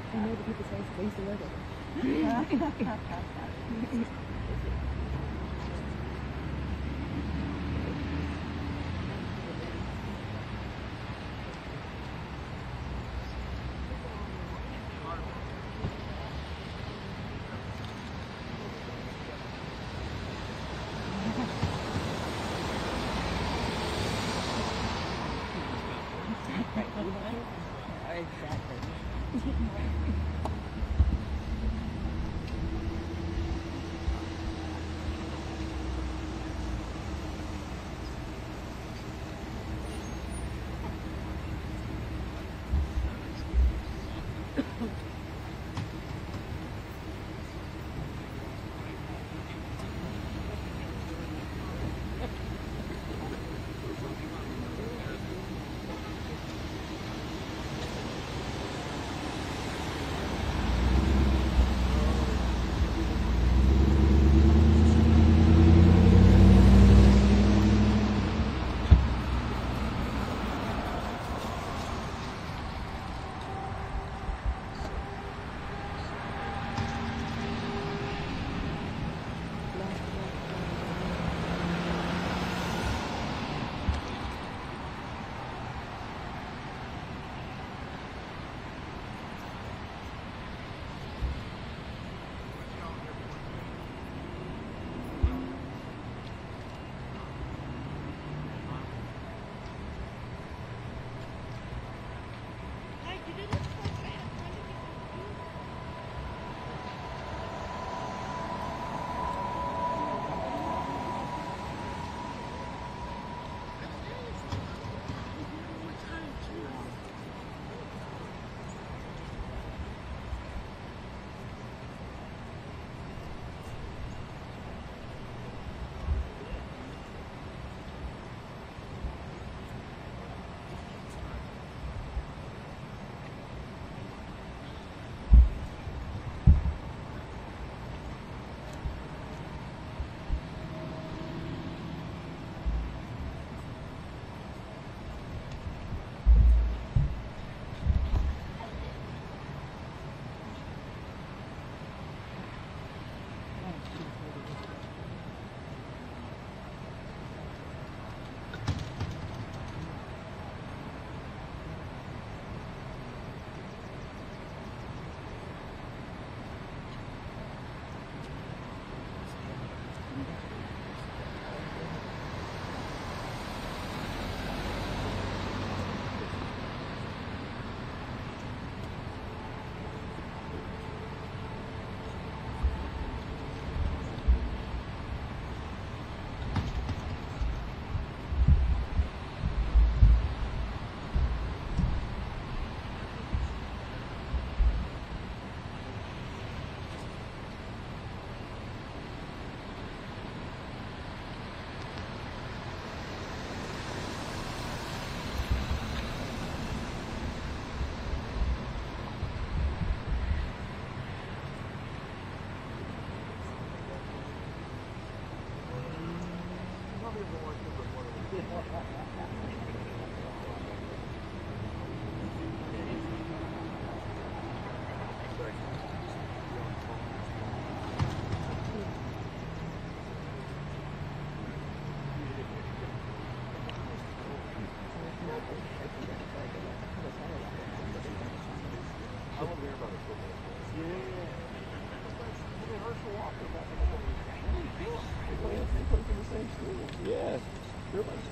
I know the people's faces. They used to work at them.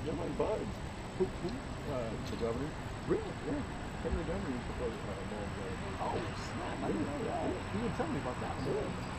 You're like Bud. Who? The governor? Really? Yeah. The governor used to play ball play. Oh, snap. I didn't know that. You didn't tell me about that. Yeah.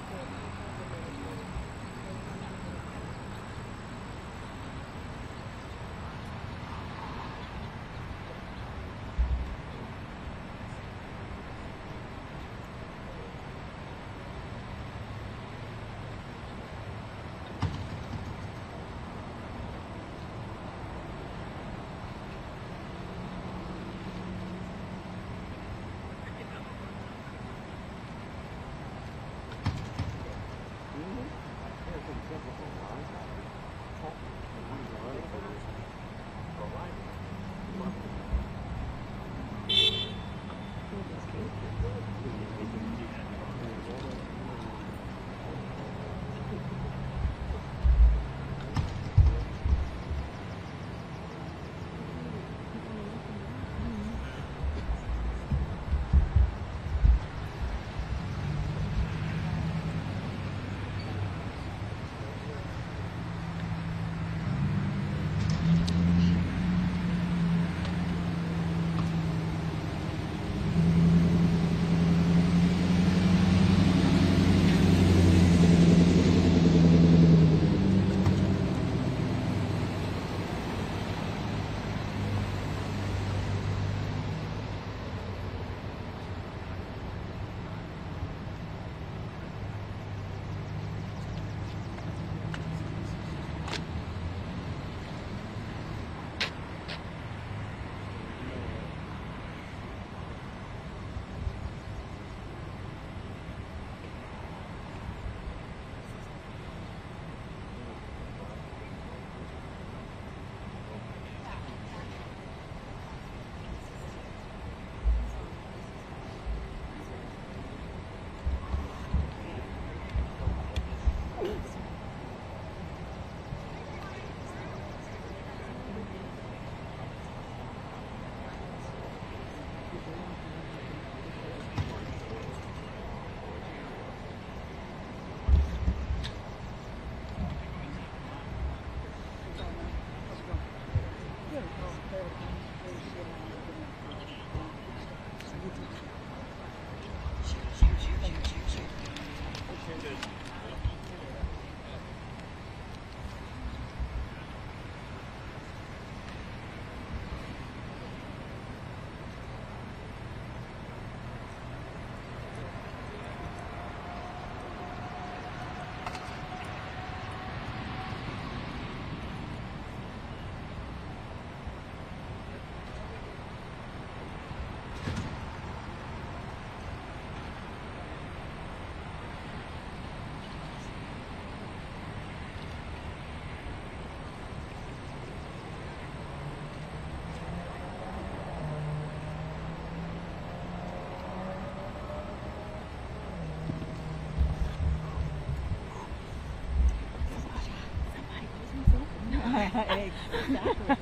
Exactly.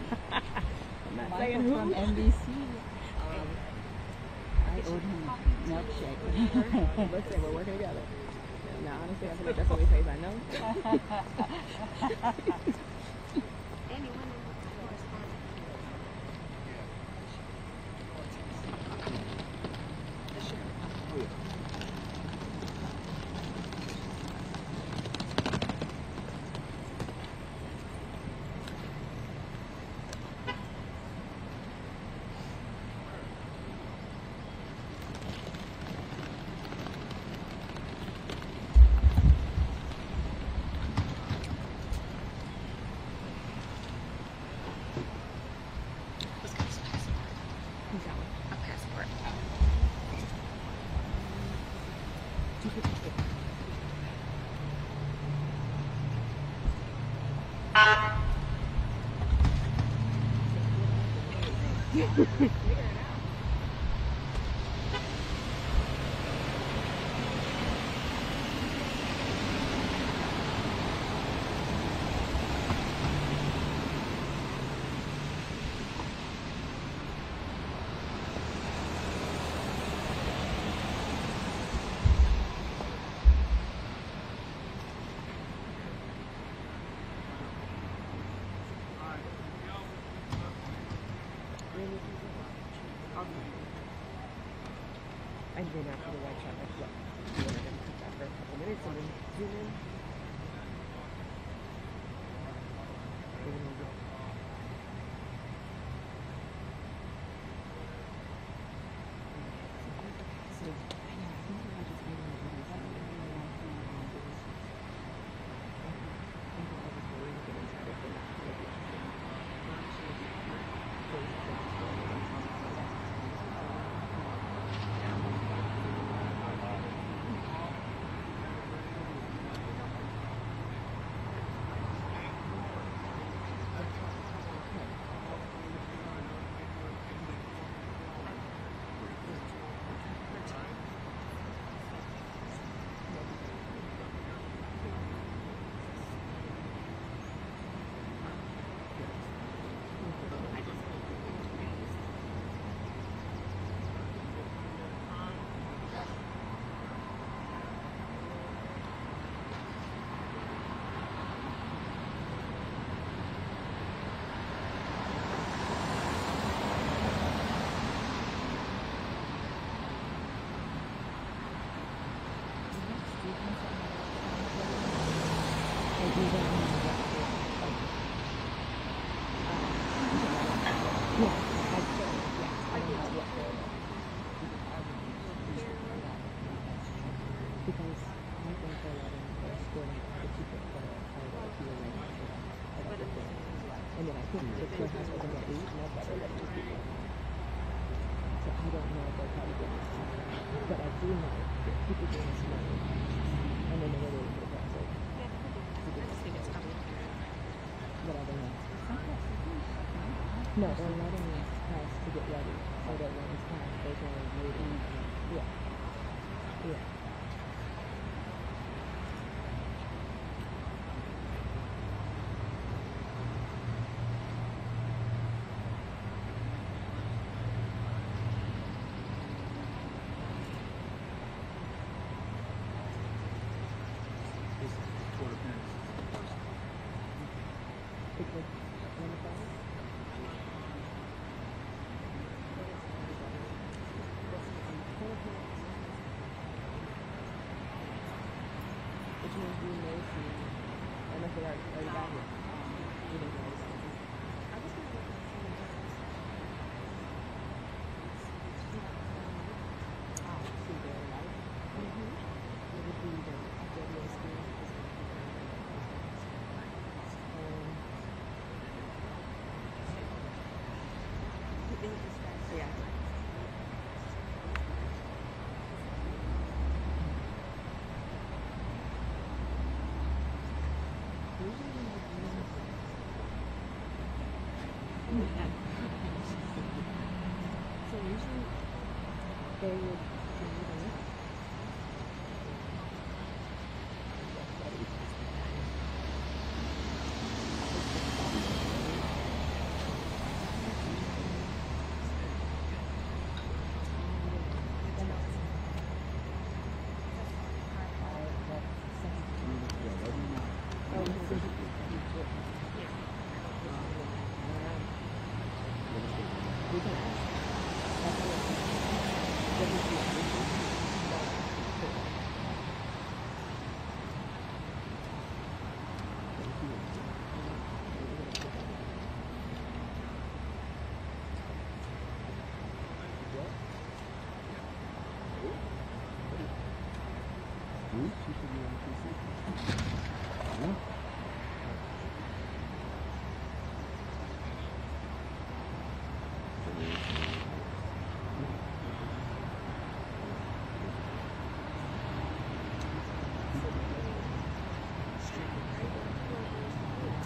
I'm not saying who. From NBC. I owed him a milkshake. Listen, we're working together. No, honestly, I feel like that's the only face I know. And then after the white shot, like, what? We're going to keep that for a couple minutes and then zoom in. And then I think the courthouse was in the 8, and that's why they let these people. So I don't know if they're probably doing this tomorrow. But I do know that people doing this morning. And then they were waiting for the process. I just think it's coming. But I don't know. No, they're letting us pass to get ready. So that when it's time, they're going to wait. Yeah. Yeah. So usually they would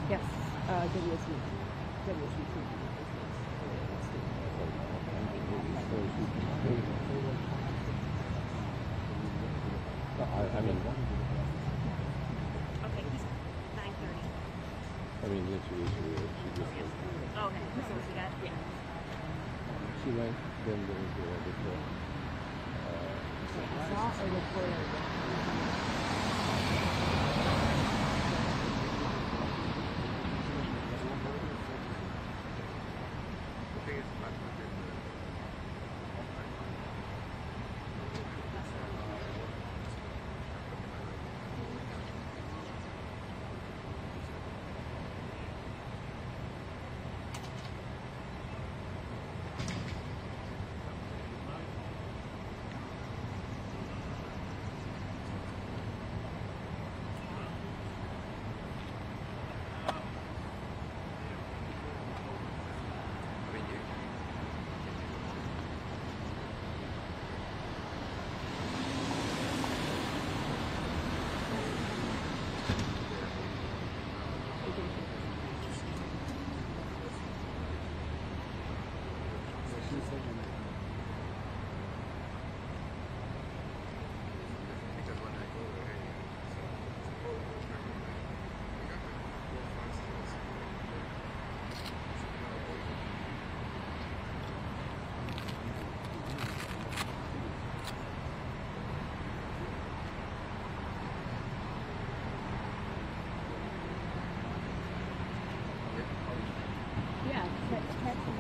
yes, WSU. I mean, Okay, he's 9:30. I mean, literally, she just Oh, okay, so we got, yeah. she went, then there was the before. I saw a reporter.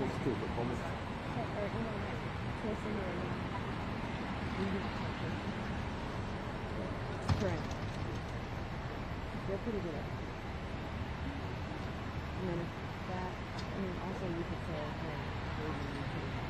Stupid woman. Correct. They're pretty good at it. And then if that, I mean, also you could say, hey, maybe you could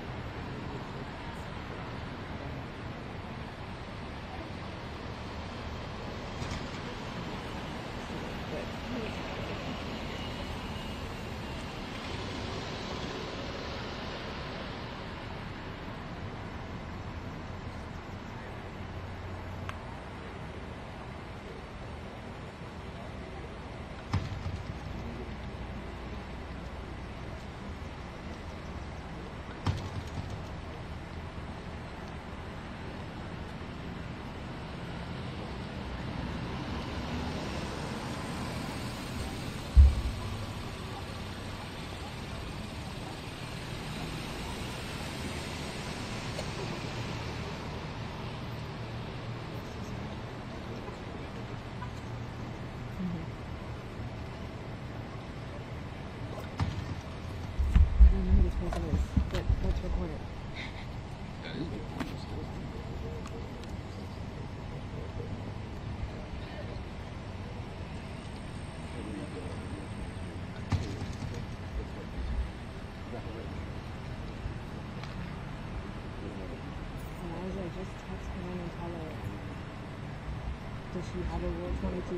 let's record it. I just text her and tell her, does she have a Rule 22?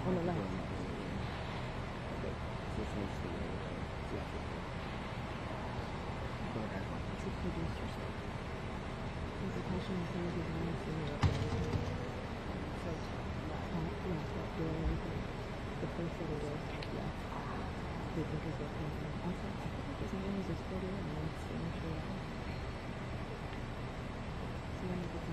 On the left. The place that it is, yes. They think is their company. Also, I think as long as it's pretty and it's sure. So then it's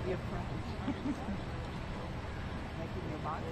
Your friends. Making your body.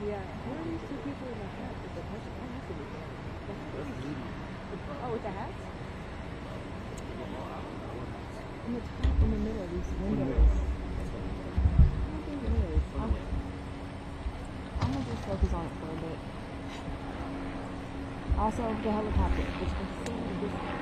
Yeah, who are these two people in the hat? Is the person? That has to be them. Oh, with the hats? In the top, in the middle, these windows. I don't think it is. I'm gonna just focus on it for a bit. Also, the helicopter, which is so different.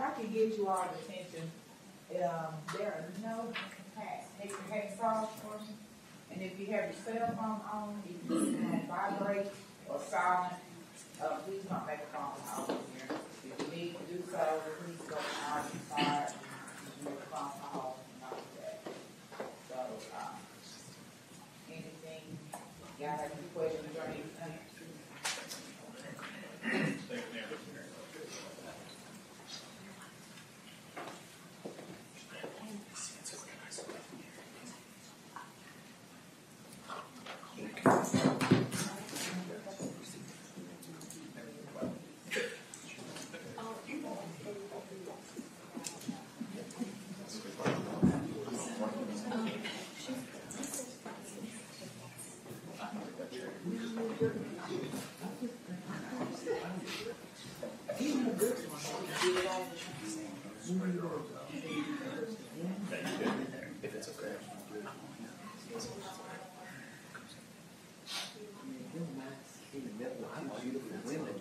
I can get you all detention, there are no hats. Take your hats off for me. And if you have your cell phone on, you can vibrate or silent. Please don't make a phone call here. If you need to do so, please go to our side. Make a phone call and all of that. So, anything, y'all have any questions or anything? If it's okay. I'm beautiful women.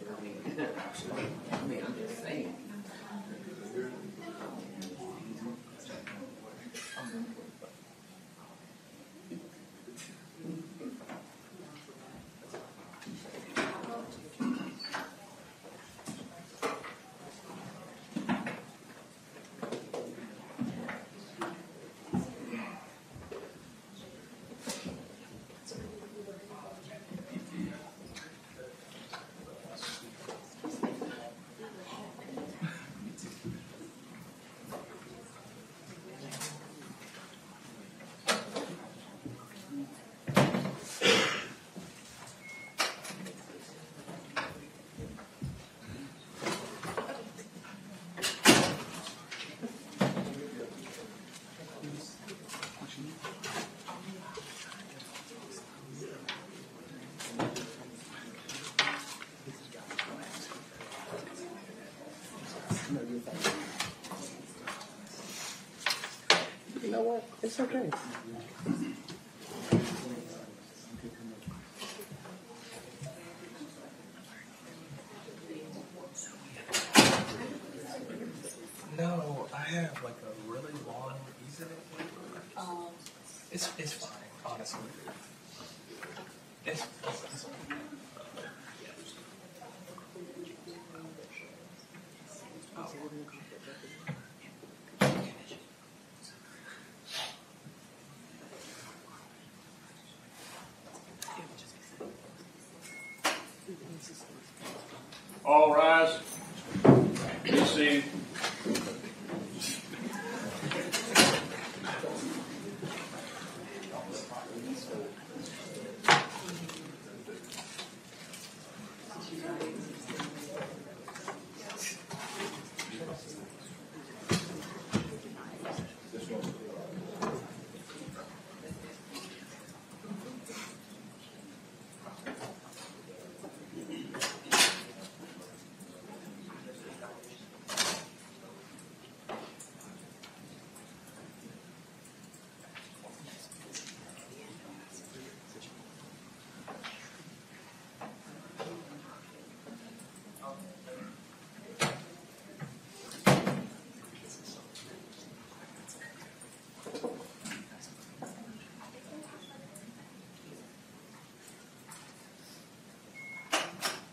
I mean, I'm just saying. You know what? It's okay. No, I have like a really long Ethernet cable. It's fine, honestly. It's All rise. Be seated.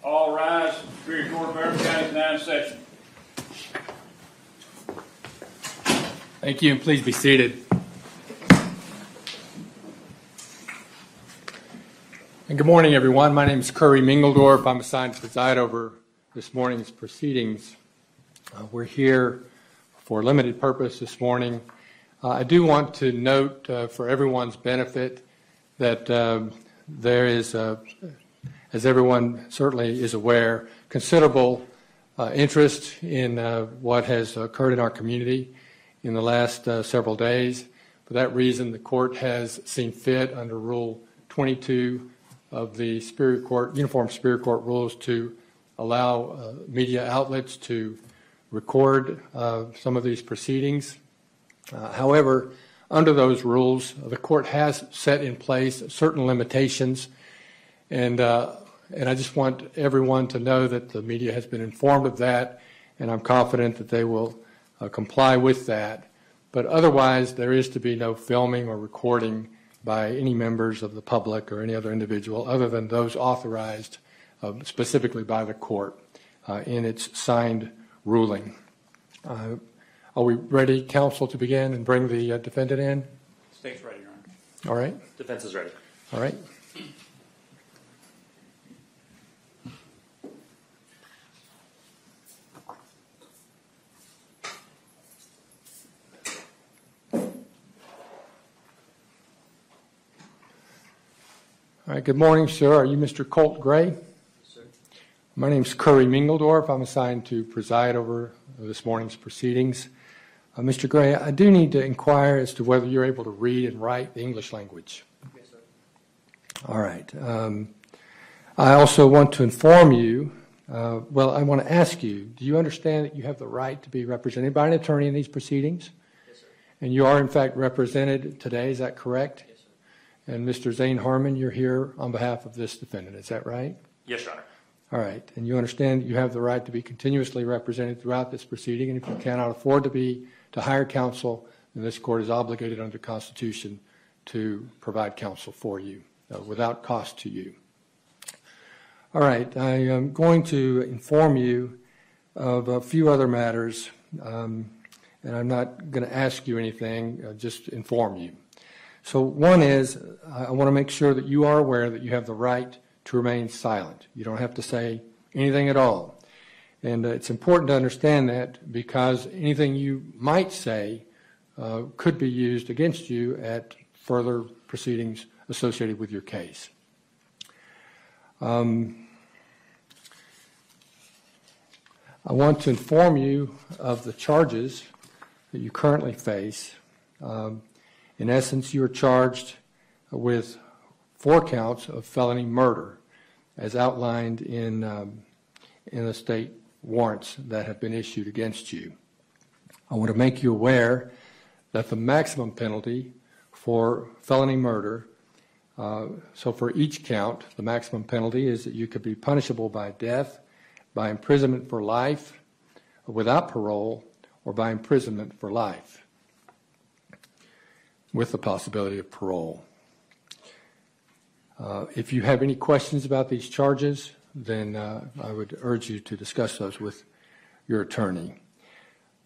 All rise. Superior Court of Barrow County is now in session. Thank you, and please be seated. And good morning, everyone. My name is Curry Mingledorf. I'm assigned to preside over this morning's proceedings. We're here for a limited purpose this morning. I do want to note for everyone's benefit that there is, as everyone certainly is aware, considerable interest in what has occurred in our community in the last several days. For that reason, the court has seen fit under Rule 22 of the Uniform Superior Court rules to allow media outlets to record some of these proceedings. However, under those rules, the court has set in place certain limitations, and I just want everyone to know that the media has been informed of that, and I'm confident that they will comply with that. But otherwise, there is to be no filming or recording by any members of the public or any other individual other than those authorized specifically by the court in its signed ruling. Are we ready, counsel, to begin and bring the defendant in? State's ready, Your Honor. All right. Defense is ready. All right. All right, good morning, sir. Are you Mr. Colt Gray? Yes, sir. My name is Curry Mingledorf. I'm assigned to preside over this morning's proceedings. Mr. Gray, I do need to inquire as to whether you're able to read and write the English language. Yes, sir. All right. I also want to inform you, I want to ask you, do you understand that you have the right to be represented by an attorney in these proceedings? Yes, sir. And you are, in fact, represented today, is that correct? Yes, sir. And Mr. Zane Harmon, you're here on behalf of this defendant, is that right? Yes, Your Honor. All right. And you understand that you have the right to be continuously represented throughout this proceeding, and if you cannot afford to hire counsel, then this court is obligated under the Constitution to provide counsel for you without cost to you. All right. I am going to inform you of a few other matters, and I'm not going to ask you anything, just inform you. So one is, I want to make sure that you are aware that you have the right to remain silent. You don't have to say anything at all. And it's important to understand that because anything you might say could be used against you at further proceedings associated with your case. I want to inform you of the charges that you currently face. In essence, you are charged with 4 counts of felony murder, as outlined in the state warrants that have been issued against you. I want to make you aware that the maximum penalty for felony murder, so for each count, the maximum penalty is that you could be punishable by death, by imprisonment for life, without parole, or by imprisonment for life, with the possibility of parole. If you have any questions about these charges, then I would urge you to discuss those with your attorney.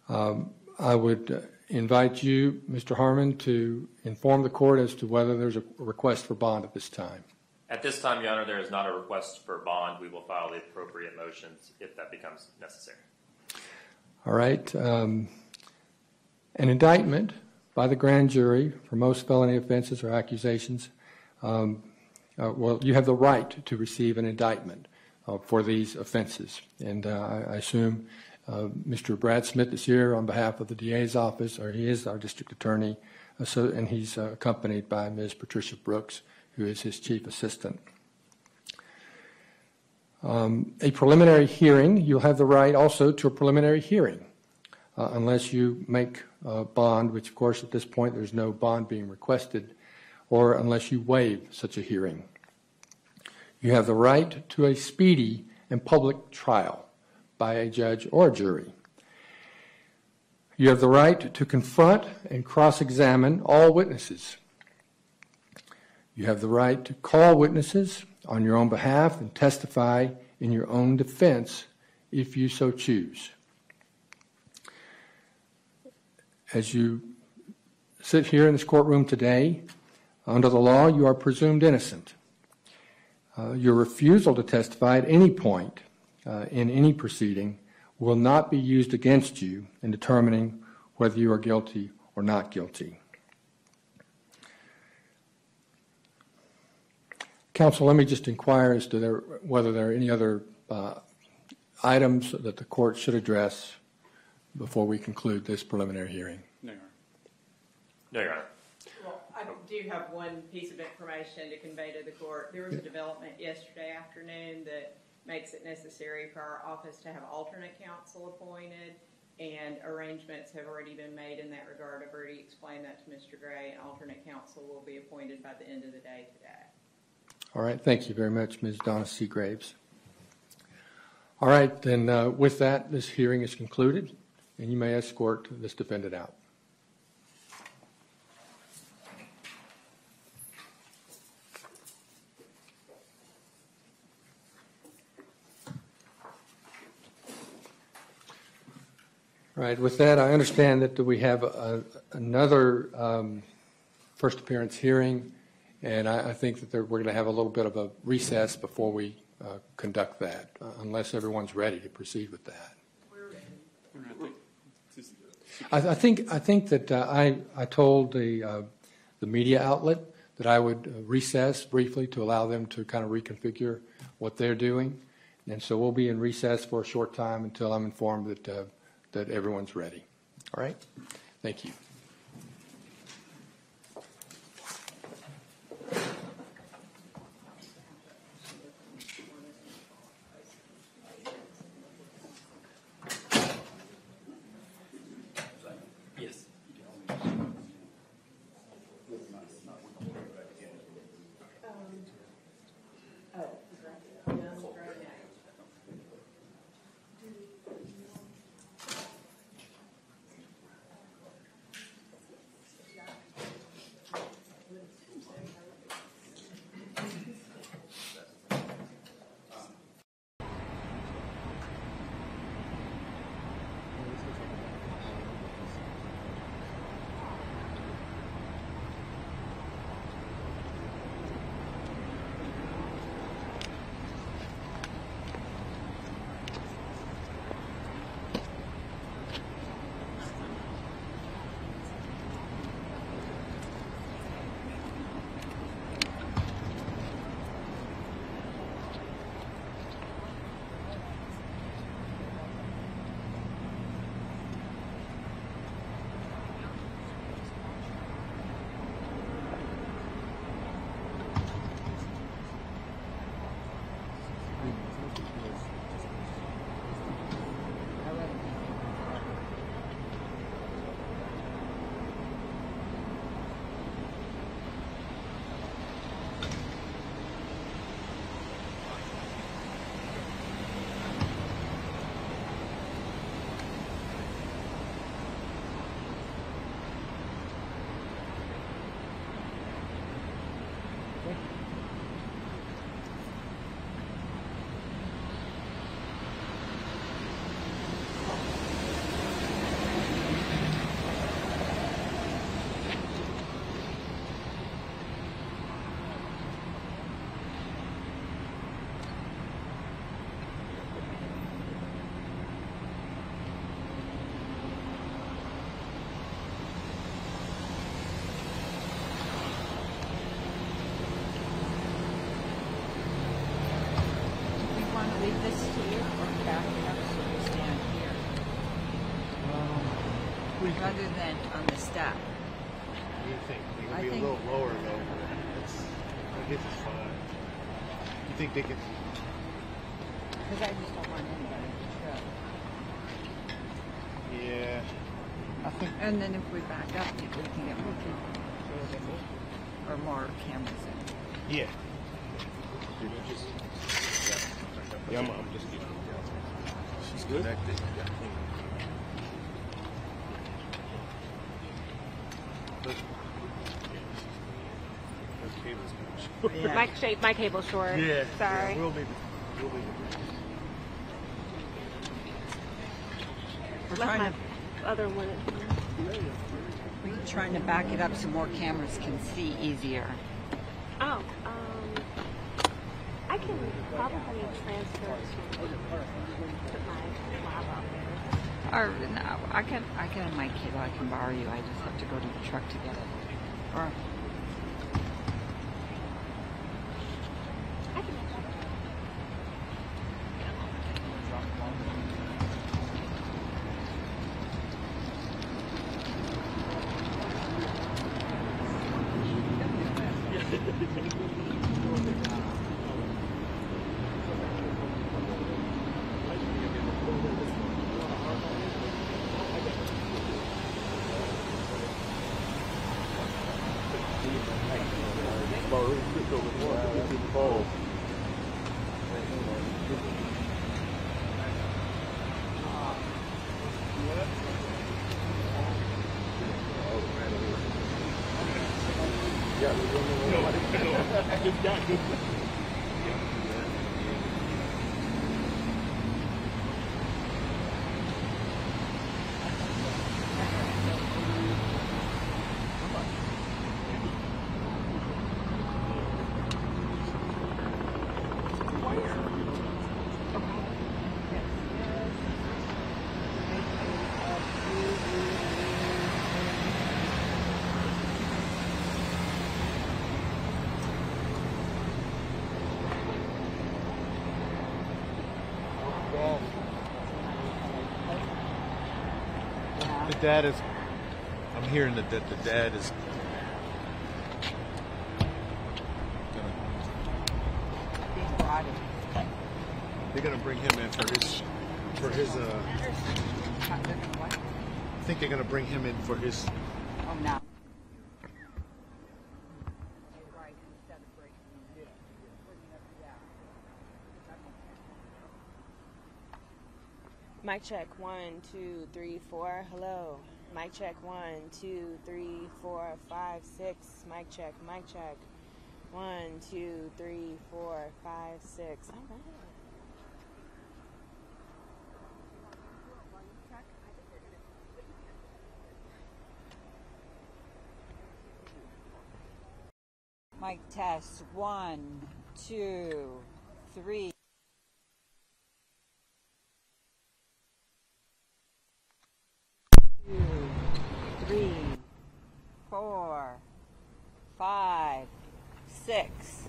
I would invite you, Mr. Harmon, to inform the court as to whether there's a request for bond at this time. At this time, Your Honor, there is not a request for bond. We will file the appropriate motions if that becomes necessary. All right. An indictment by the grand jury for most felony offenses or accusations, you have the right to receive an indictment for these offenses. And I assume Mr. Brad Smith is here on behalf of the DA's office, or he is our district attorney, and he's accompanied by Ms. Patricia Brooks, who is his chief assistant. A preliminary hearing, you'll have the right also to a preliminary hearing, unless you make a bond, which of course at this point there's no bond being requested, or unless you waive such a hearing. You have the right to a speedy and public trial by a judge or a jury. You have the right to confront and cross-examine all witnesses. You have the right to call witnesses on your own behalf and testify in your own defense if you so choose. As you sit here in this courtroom today, under the law, you are presumed innocent. Your refusal to testify at any point in any proceeding will not be used against you in determining whether you are guilty or not guilty. Counsel, let me just inquire as to whether there are any other items that the court should address before we conclude this preliminary hearing. No, Your Honor. No, Your Honor. Well, I do have one piece of information to convey to the court. There was a development yesterday afternoon that makes it necessary for our office to have alternate counsel appointed, and arrangements have already been made in that regard. I've already explained that to Mr. Gray, and alternate counsel will be appointed by the end of the day today. All right. Thank you very much, Ms. Donna C. Graves. All right. Then with that, this hearing is concluded. and you may escort this defendant out. All right, with that, I understand that we have another first appearance hearing, and I think that we're going to have a little bit of a recess before we conduct that, unless everyone's ready to proceed with that. I think that I told the media outlet that I would recess briefly to allow them to kind of reconfigure what they're doing, and so we'll be in recess for a short time until I'm informed that everyone's ready. All right? Thank you. Leave this here or back it up so we stand here? Rather than on the step. What do you think? I Be think- a little lower though. I guess it's fine. You think they can? Because I just don't want anybody to trip. Yeah. I think. And then if we back up, we can get more people. Or more cameras in. Yeah. Yeah, I'm just getting. She's connected. Yeah. My cable's short. Yeah. Sorry. Yeah, we'll leave it. We're Left trying my to, other one at home. we're trying to back it up so more cameras can see easier. Oh, I can probably transfer to put my lab out there. Or no, I can have my cable. I can borrow you. I just have to go to the truck to get it. Or I can What? just got good. The dad is. I'm hearing that the dad is. They're gonna bring him in for his. I think they're gonna bring him in for his. Oh no. Mic check 1, 2, 3, 4. Hello. Mic check 1, 2, 3, 4, 5, 6. Mic check. Mic check. 1, 2, 3, 4, 5, 6. All right. Mic test 1, 2, 3. 2, 3, 4, 5, 6.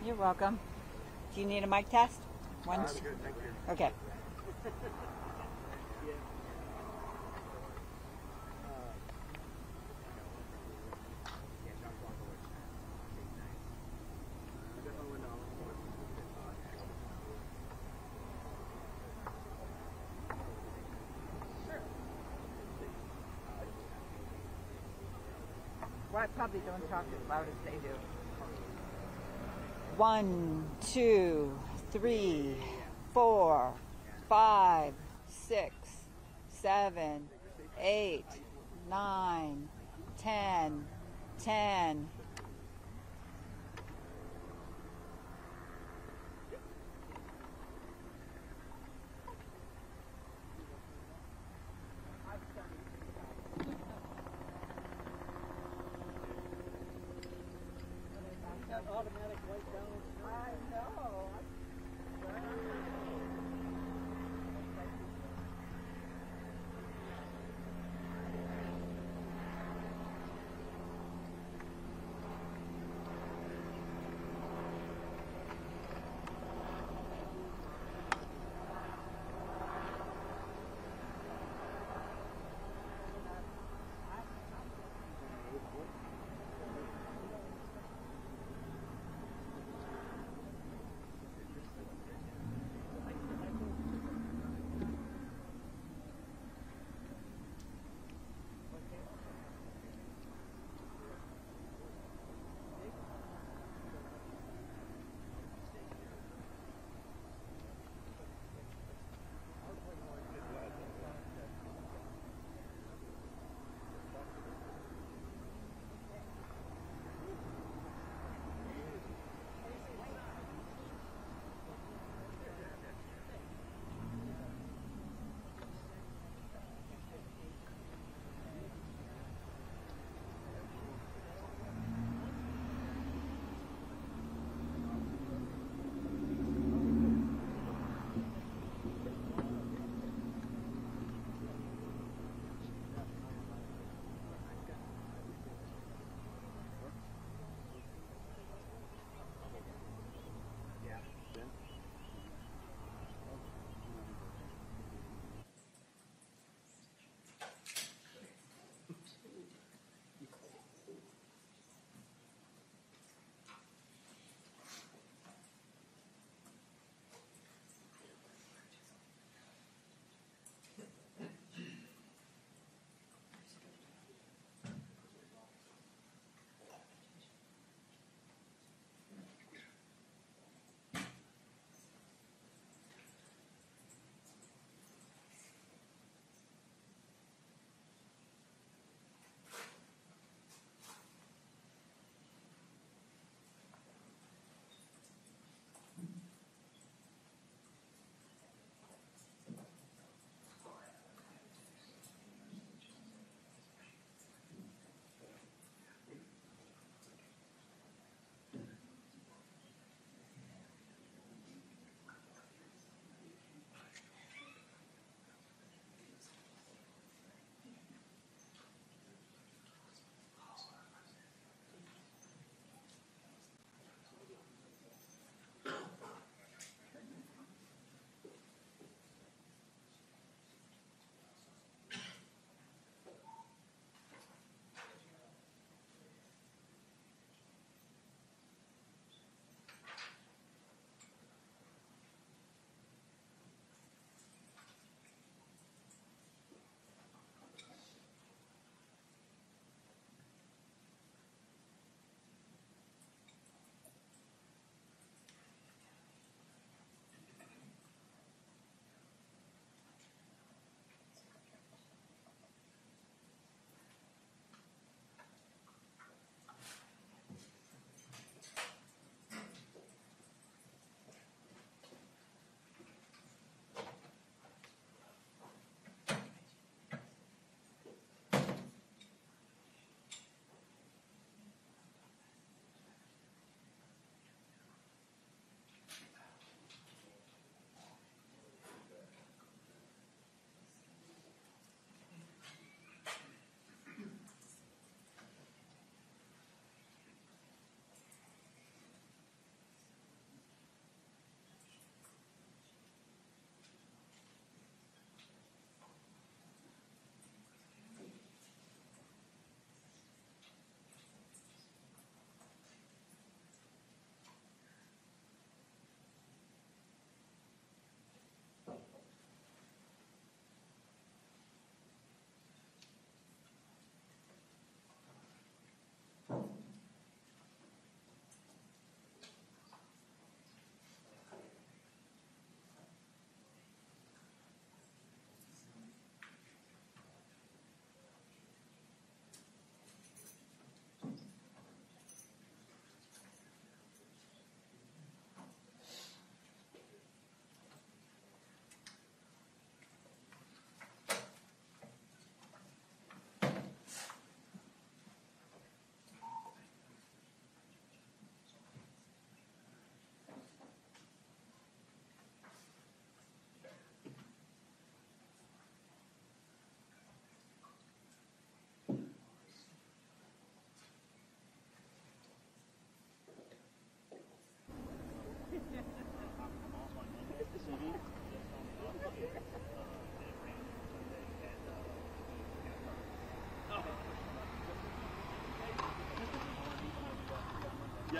You're welcome. Do you need a mic test? One, two. Good, thank you. Okay. Well, I probably don't talk as loud as they do. 1, 2, 3, 4, 5, 6, 7, 8, 9, 10, 10.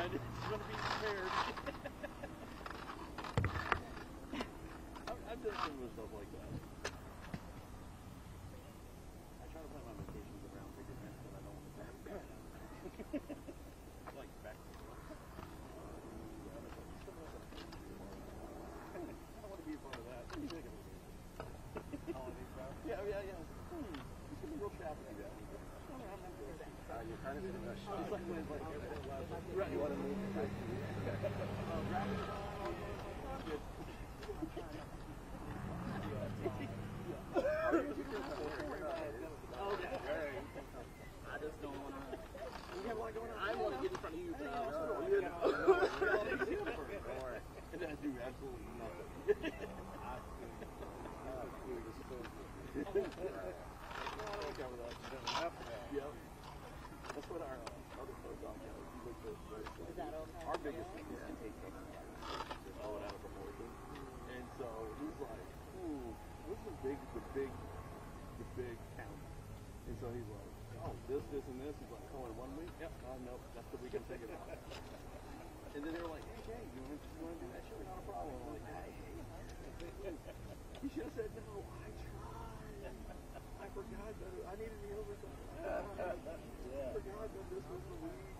man. You're gonna be prepared. I've done some stuff like that. I try to plan my vacations around big events, but I don't want to like back to the I don't want to be a part of that. What do you think of it? Yeah. It's gonna be real traffic to that. You're kind of in a rush. It's like when right, you want to move. I just don't want to. You have a lot going on. I want to get in front of you. And then do absolutely nothing. Yep. That's what our other folks on there. Is that okay? Our biggest thing is to take things just blow it out of proportion. And so he's like, ooh, this is the big county. And so he's like, oh, this, and this. He's like, oh, in 1 week? Yep. Nope, that's the week I'm taking off. And then they were like, hey, you want to do that? Sure, not a problem. I'm like, hey. You should have said no. I tried. I forgot that I needed the overtime. I forgot that this was the week.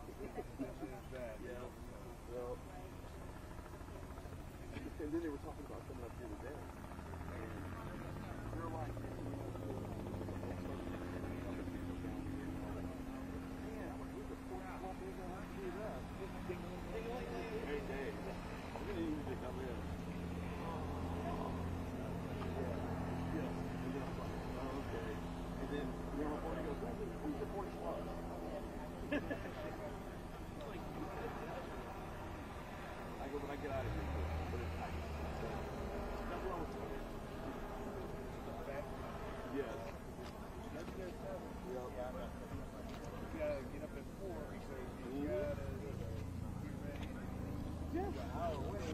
Yeah. Well, and then they were talking about coming up here today. And they're like, man, who's the fourth club they're going to do that? Hey, Dave, we're going to need you to come in. Yes. And then I was like, oh, okay. And then the reporter goes, who's the fourth club? I go, when I get out of here, but it's tight. So, nothing wrong with it. Yes. That's good stuff. Yep. You gotta get up at 4 because you gotta be ready. Yeah.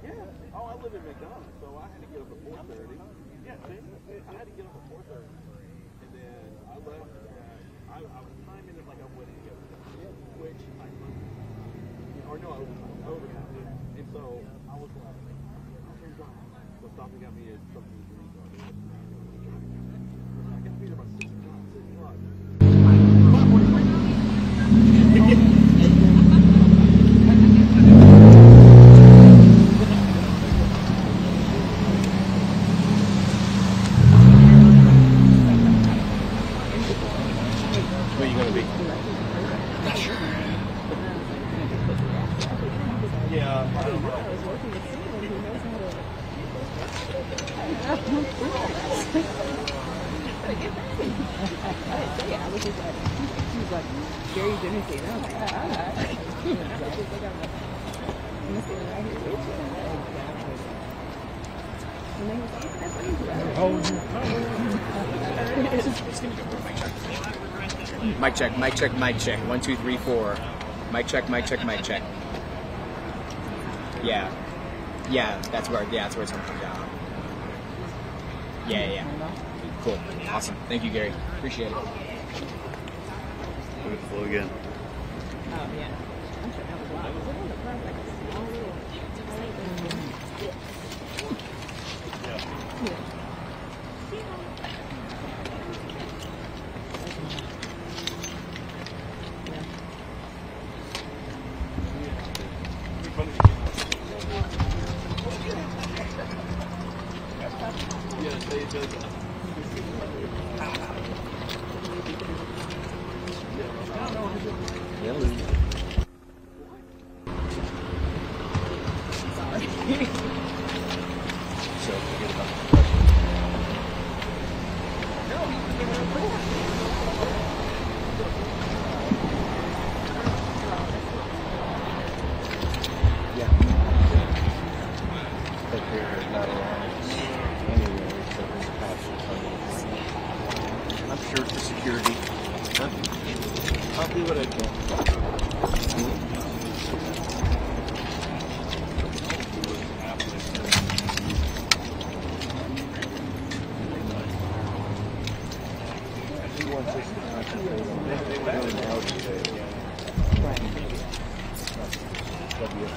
Yeah. Oh, I live in McDonald's, so I had to get up at 4:30. Yeah, see? I had to get up at 4:30. And then I left. I was timing it like I wouldn't get which I or no, I overtimed it. And so I was like, okay, so something got me at something to drink. I got to be there by 6 o'clock. Where are you going to be? Not sure. Yeah, I don't know. I was working with someone who knows how to. I was just like, she was like, Gary didn't say no. I was like, I was just like, I'm sitting right here with you. And then Mic check, mic check, mic check. 1, 2, 3, 4. Mic check, mic check, mic check. Yeah. Yeah, that's where it's going to come down. Yeah. Cool. Awesome. Thank you, Gary. Appreciate it. Flow again. Oh, yeah. I'm sure that was a lot. Was it on the front, like a small little... Yeah.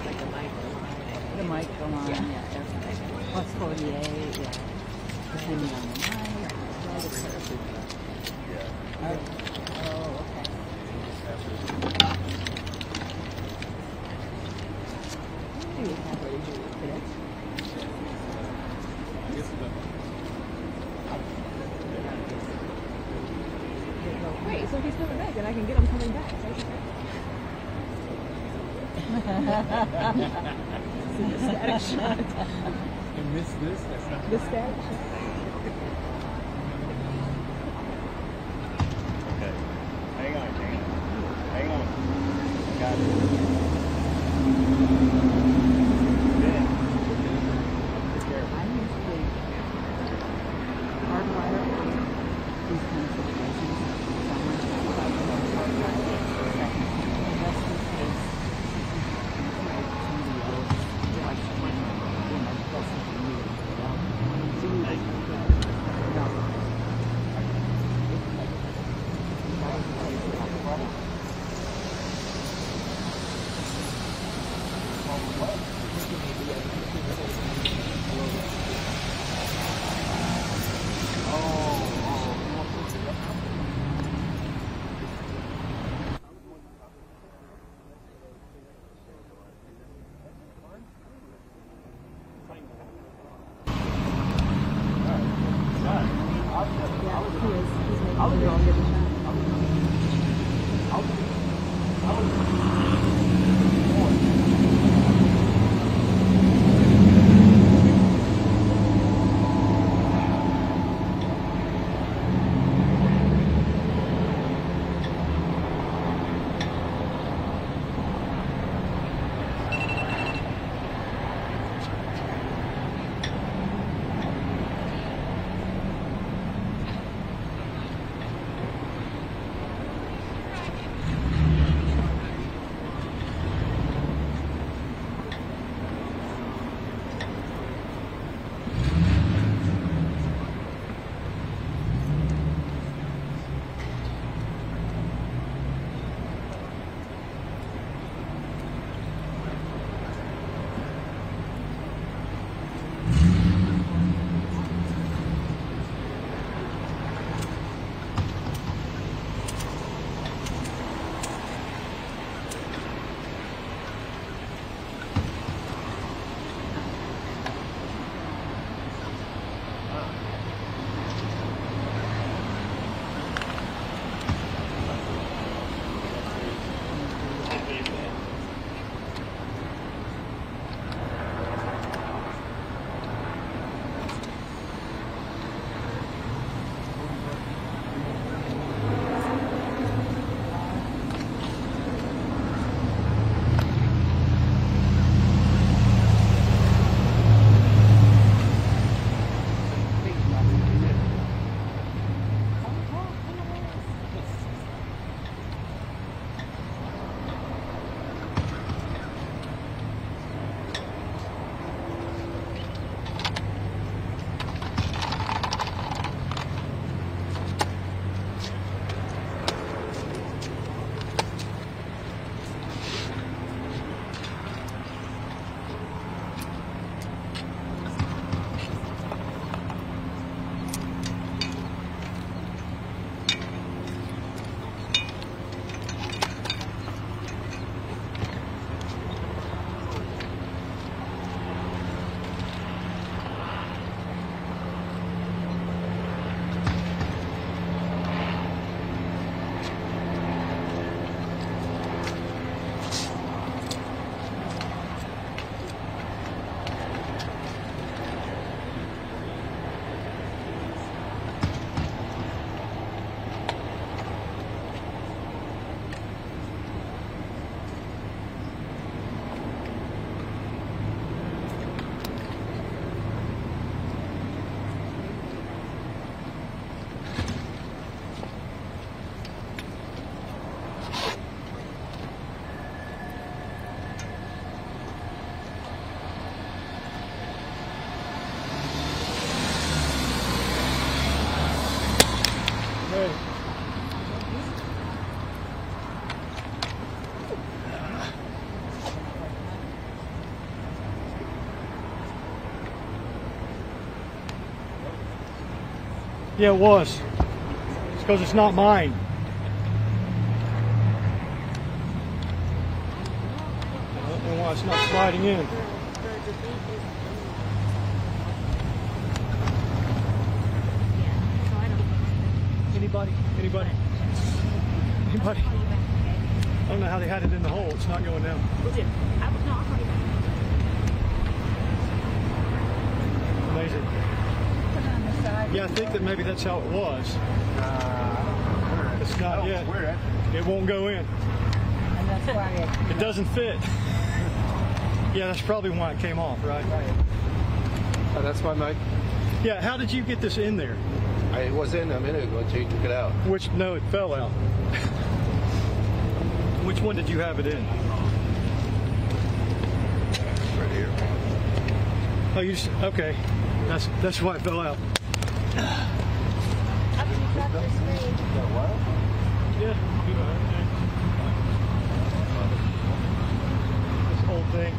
like the micro line. The micro line, yeah. Plus 48, yeah. Depending on the night. Well, the curve. Oh, okay. Maybe we have ready to do it today. Wait, so he's coming back, and I can get him coming back. See the static shot. You missed this? That's not The static shot. okay. Hang on, Dana. Hang on. Got it. Ben. Be careful. I usually hardwire these kind of situations. Someone talks about hardwire for a second. And that's the case. Somebody else, like someone, does something new. So you like, no. Yeah, it was. It's because it's not mine. I don't know why it's not sliding in. Anybody? Anybody? Anybody? I don't know how they had it in the hole. It's not going down. Amazing. Yeah, I think that maybe that's how it was. It's not yet. It won't go in. And that's why it doesn't fit. Yeah, that's probably why it came off, right? Oh, that's why, Mike. Yeah, how did you get this in there? It was in a minute ago until you took it out. No, it fell out. Which one did you have it in? Right here. Oh, you just, okay. That's why it fell out. after you cut your screen. Yeah. This whole thing.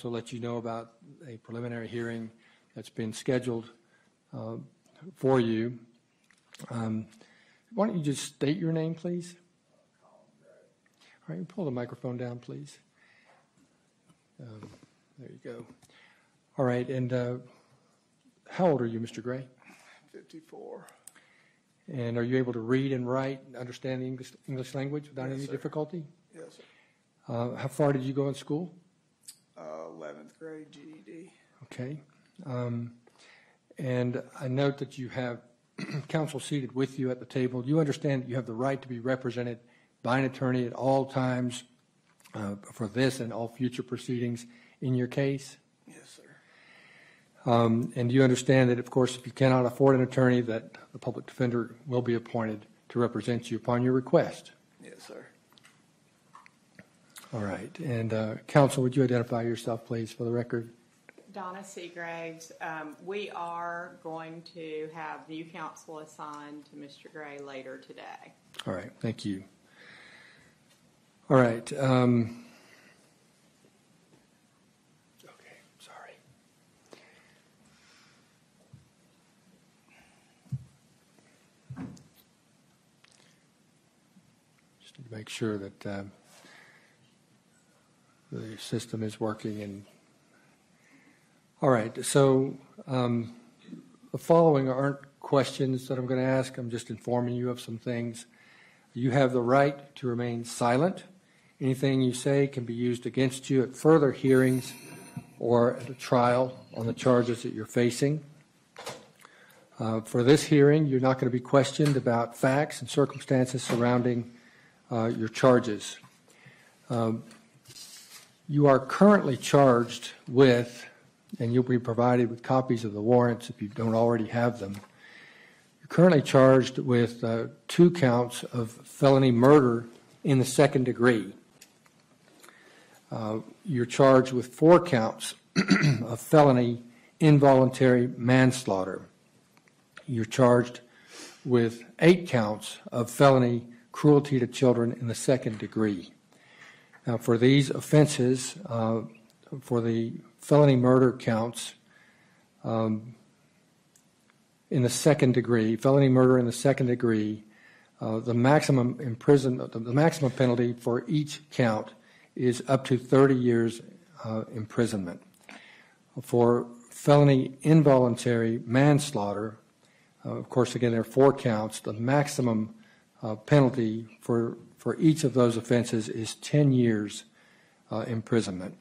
also let you know about a preliminary hearing that's been scheduled for you. Why don't you just state your name, please? All right, pull the microphone down, please. There you go. All right, and how old are you, Mr. Gray? 54. And are you able to read and write and understand the English language without any difficulty? Yes, sir. How far did you go in school? 11th grade GED. Okay. And I note that you have counsel seated with you at the table. Do you understand that you have the right to be represented by an attorney at all times for this and all future proceedings in your case? Yes, sir. And do you understand that, of course, if you cannot afford an attorney, that the public defender will be appointed to represent you upon your request? Yes, sir. All right. And counsel, would you identify yourself, please, for the record? Donna Seagraves. We are going to have new counsel assigned to Mr. Gray later today. All right. Thank you. All right. Okay. Sorry. Just need to make sure that the system is working. And all right. So the following aren't questions that I'm going to ask. I'm just informing you of some things. You have the right to remain silent. Anything you say can be used against you at further hearings or at a trial on the charges that you're facing. For this hearing, you're not going to be questioned about facts and circumstances surrounding your charges. You are currently charged with, and you'll be provided with copies of the warrants if you don't already have them. You're currently charged with 2 counts of felony murder in the second degree. You're charged with 4 counts of felony involuntary manslaughter. You're charged with 8 counts of felony cruelty to children in the second degree. Now, for these offenses, for the felony murder counts in the second degree, felony murder in the second degree, the maximum penalty for each count is up to 30 years imprisonment. For felony involuntary manslaughter, of course, again, there are 4 counts. The maximum penalty for each of those offenses is 10 years imprisonment.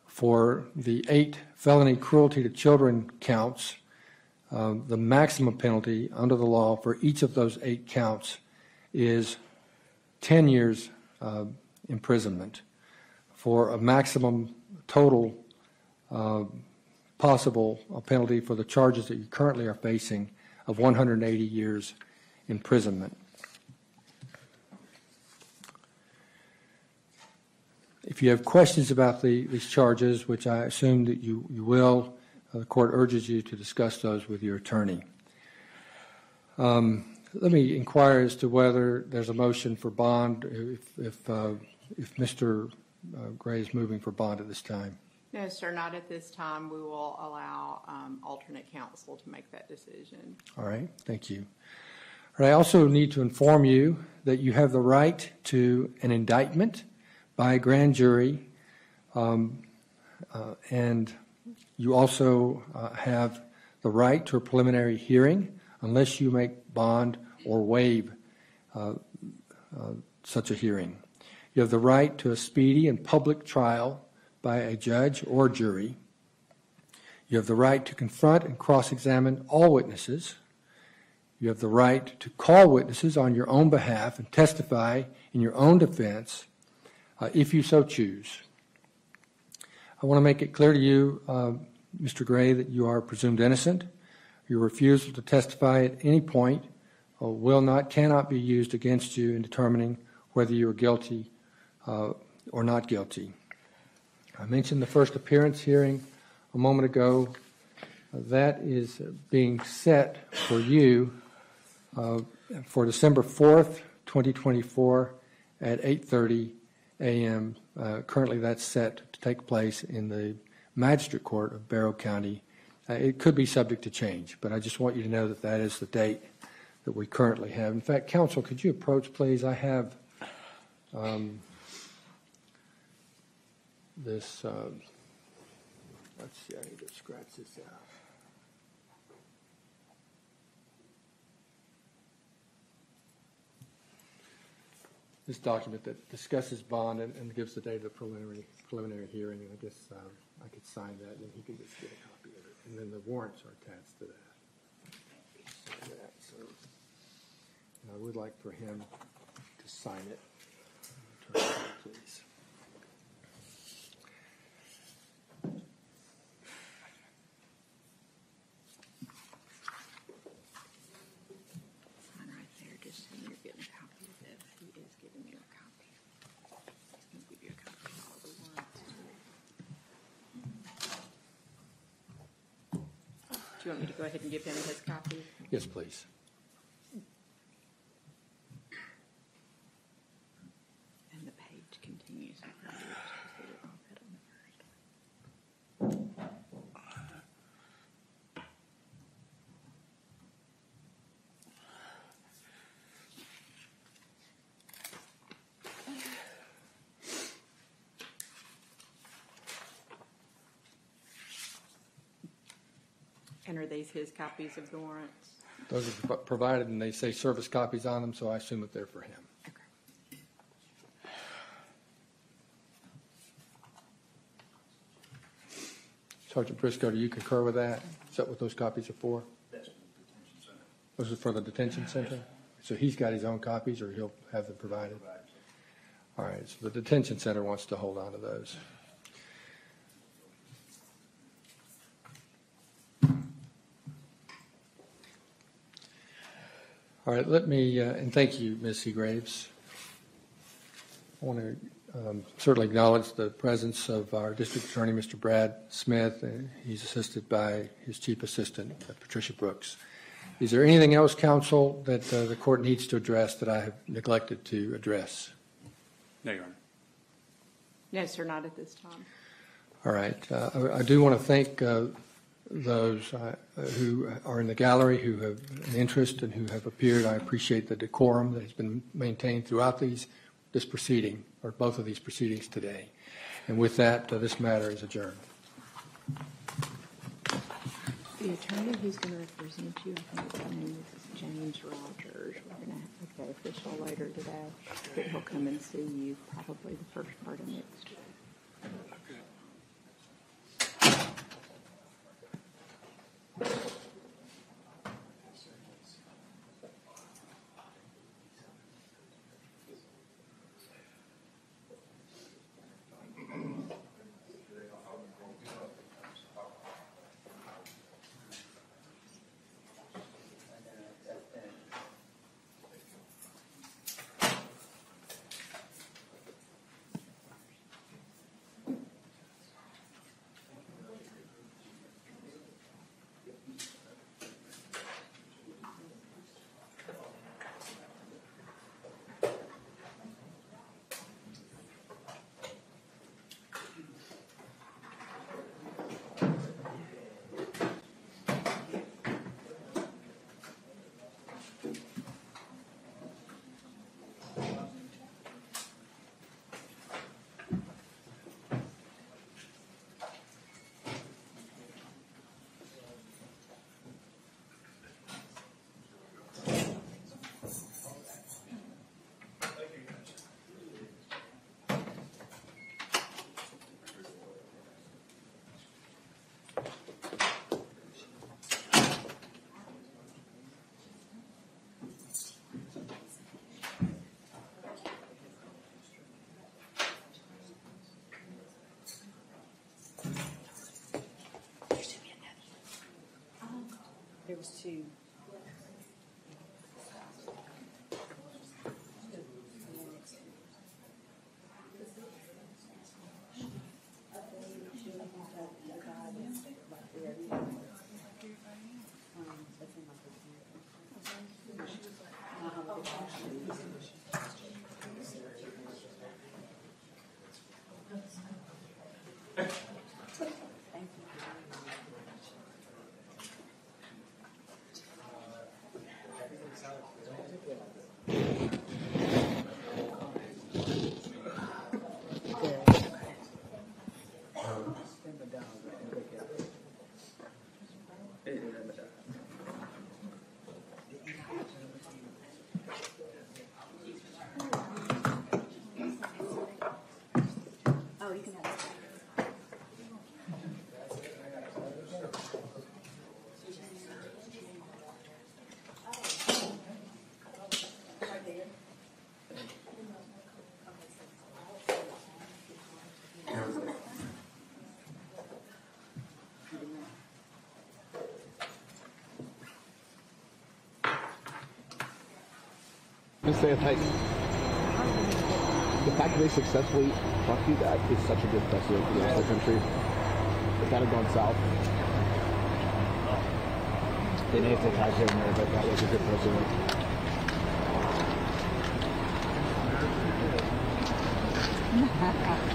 For the 8 felony cruelty to children counts, the maximum penalty under the law for each of those 8 counts is 10 years imprisonment, for a maximum total possible penalty for the charges that you currently are facing of 180 years imprisonment. If you have questions about these charges, which I assume that you will, the court urges you to discuss those with your attorney. Let me inquire as to whether there's a motion for bond if Mr. Gray is moving for bond at this time. No, sir, not at this time. We will allow alternate counsel to make that decision. All right, thank you. All right, I also need to inform you that you have the right to an indictment by a grand jury, and you also have the right to a preliminary hearing unless you make bond or waive such a hearing. You have the right to a speedy and public trial by a judge or jury. You have the right to confront and cross-examine all witnesses. You have the right to call witnesses on your own behalf and testify in your own defense if you so choose. I want to make it clear to you, Mr. Gray, that you are presumed innocent. Your refusal to testify at any point cannot be used against you in determining whether you are guilty or not guilty. I mentioned the first appearance hearing a moment ago. That is being set for you for December 4th, 2024 at 8:30 a.m. Currently, that's set to take place in the Magistrate Court of Barrow County. It could be subject to change, but I just want you to know that that is the date that we currently have. In fact, counsel, could you approach, please? I have this. Let's see, I need to scratch this out. This document that discusses bond and gives the date of the preliminary hearing, and I guess I could sign that, and then he can just get a copy of it. And then the warrants are attached to that. So and I would like for him to sign it. Turn it over, please. Sign right there, just so you're getting a copy of it. He is giving you a copy. He's going to give you a copy of all the warrants. Do you want me to go ahead and give him his copy? Yes, please. And the page continues. And are these his copies of the warrants? Those are provided, and they say service copies on them, so I assume that they're for him. Sergeant Briscoe, do you concur with that? Is that what those copies are for? That's the detention center. Those are for the detention center? So he's got his own copies, or he'll have them provided? All right, so the detention center wants to hold on to those. All right, let me, and thank you, Ms. Seagraves. I want to certainly acknowledge the presence of our district attorney, Mr. Brad Smith, and he's assisted by his chief assistant, Patricia Brooks. Is there anything else, counsel, that the court needs to address that I have neglected to address? No, Your Honor. No, sir, not at this time. All right. I do want to thank those who are in the gallery who have an interest and who have appeared. I appreciate the decorum that has been maintained throughout this proceeding, or both of these proceedings today. And with that, this matter is adjourned. The attorney who's going to represent you, I think his name is James Rogers. We're going to have the official later today, but he'll come and see you probably the first part of next week. There was two. Just say like the fact that they successfully prosecute that is such a good precedent for the rest of the country. If that had gone south, they may have taken action there, but that was a good precedent.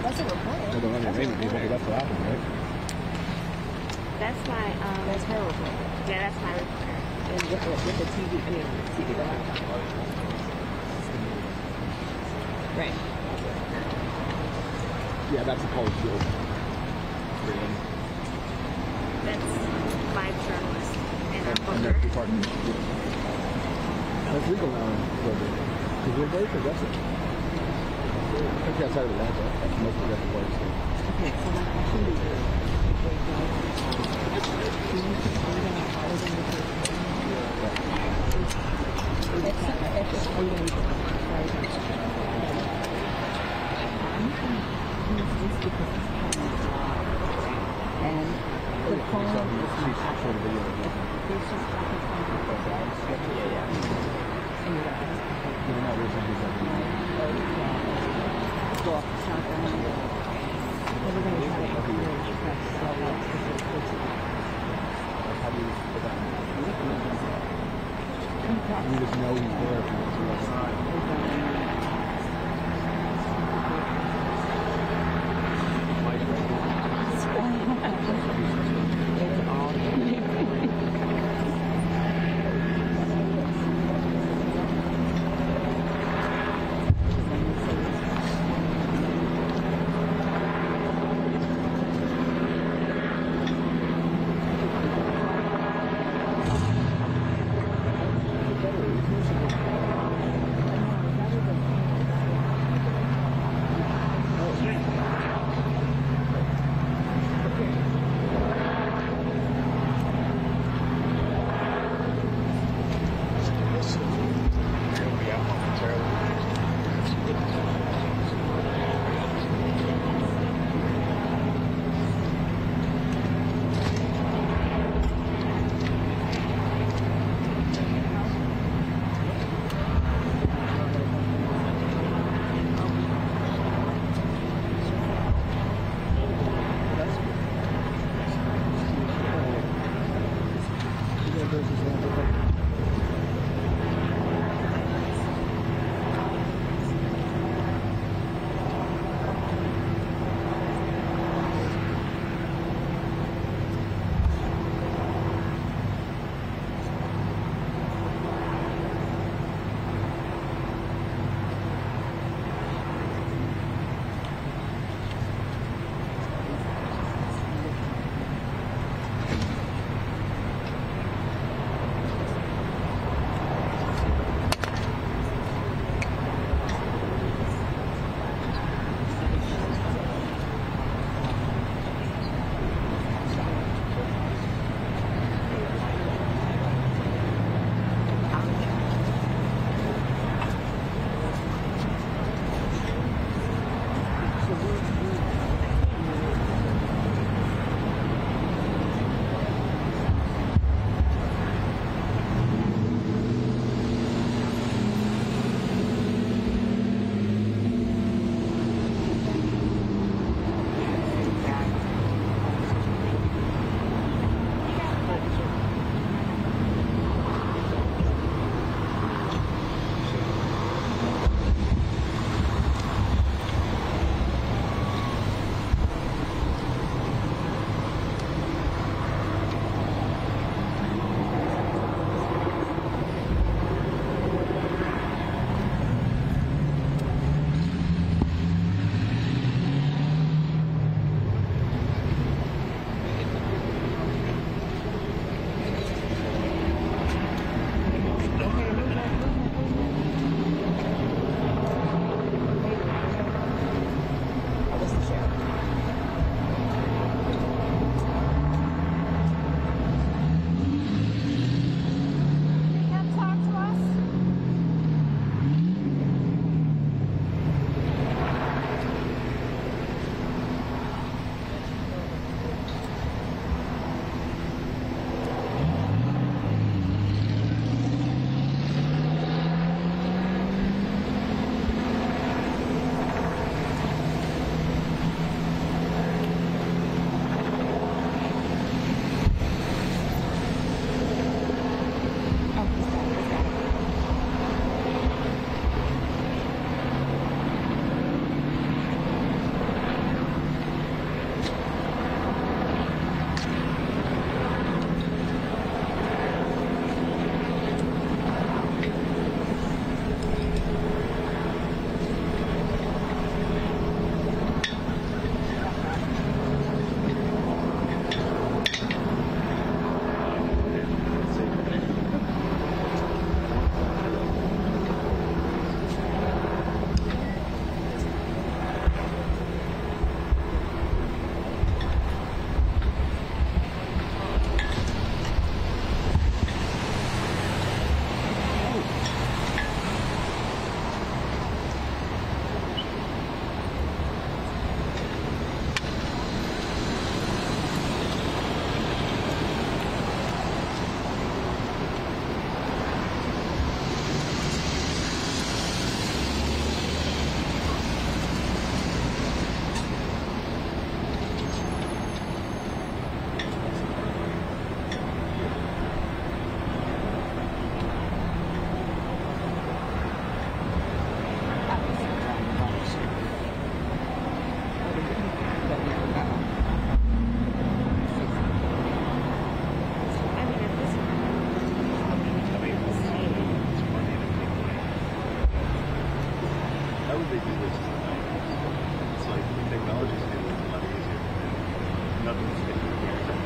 That's a report. I don't know, maybe that's what happened, right? That's my, That's her report. yeah, that's my report. And with the TV, I mean, TV, the laptop. Right. Yeah, that's a college field. That's my journalist and our And booker. that's department. That's legal now. Because we're very progressive. Especially outside of Atlanta, that's the most progressive part of the state. Okay, so my question is, if they don't, do you think they're going to follow them with their it's not illegal, right? It's because it's common law. And the phone is not actually video. There's just nothing from the dogs. And you're like, They're not reasonably well, it's not going to everybody's trying to encourage press so much because how do you put that in? You just know he's there from the other side. did they do this tonight? It's like technology's made it a lot easier. Nothing's getting here.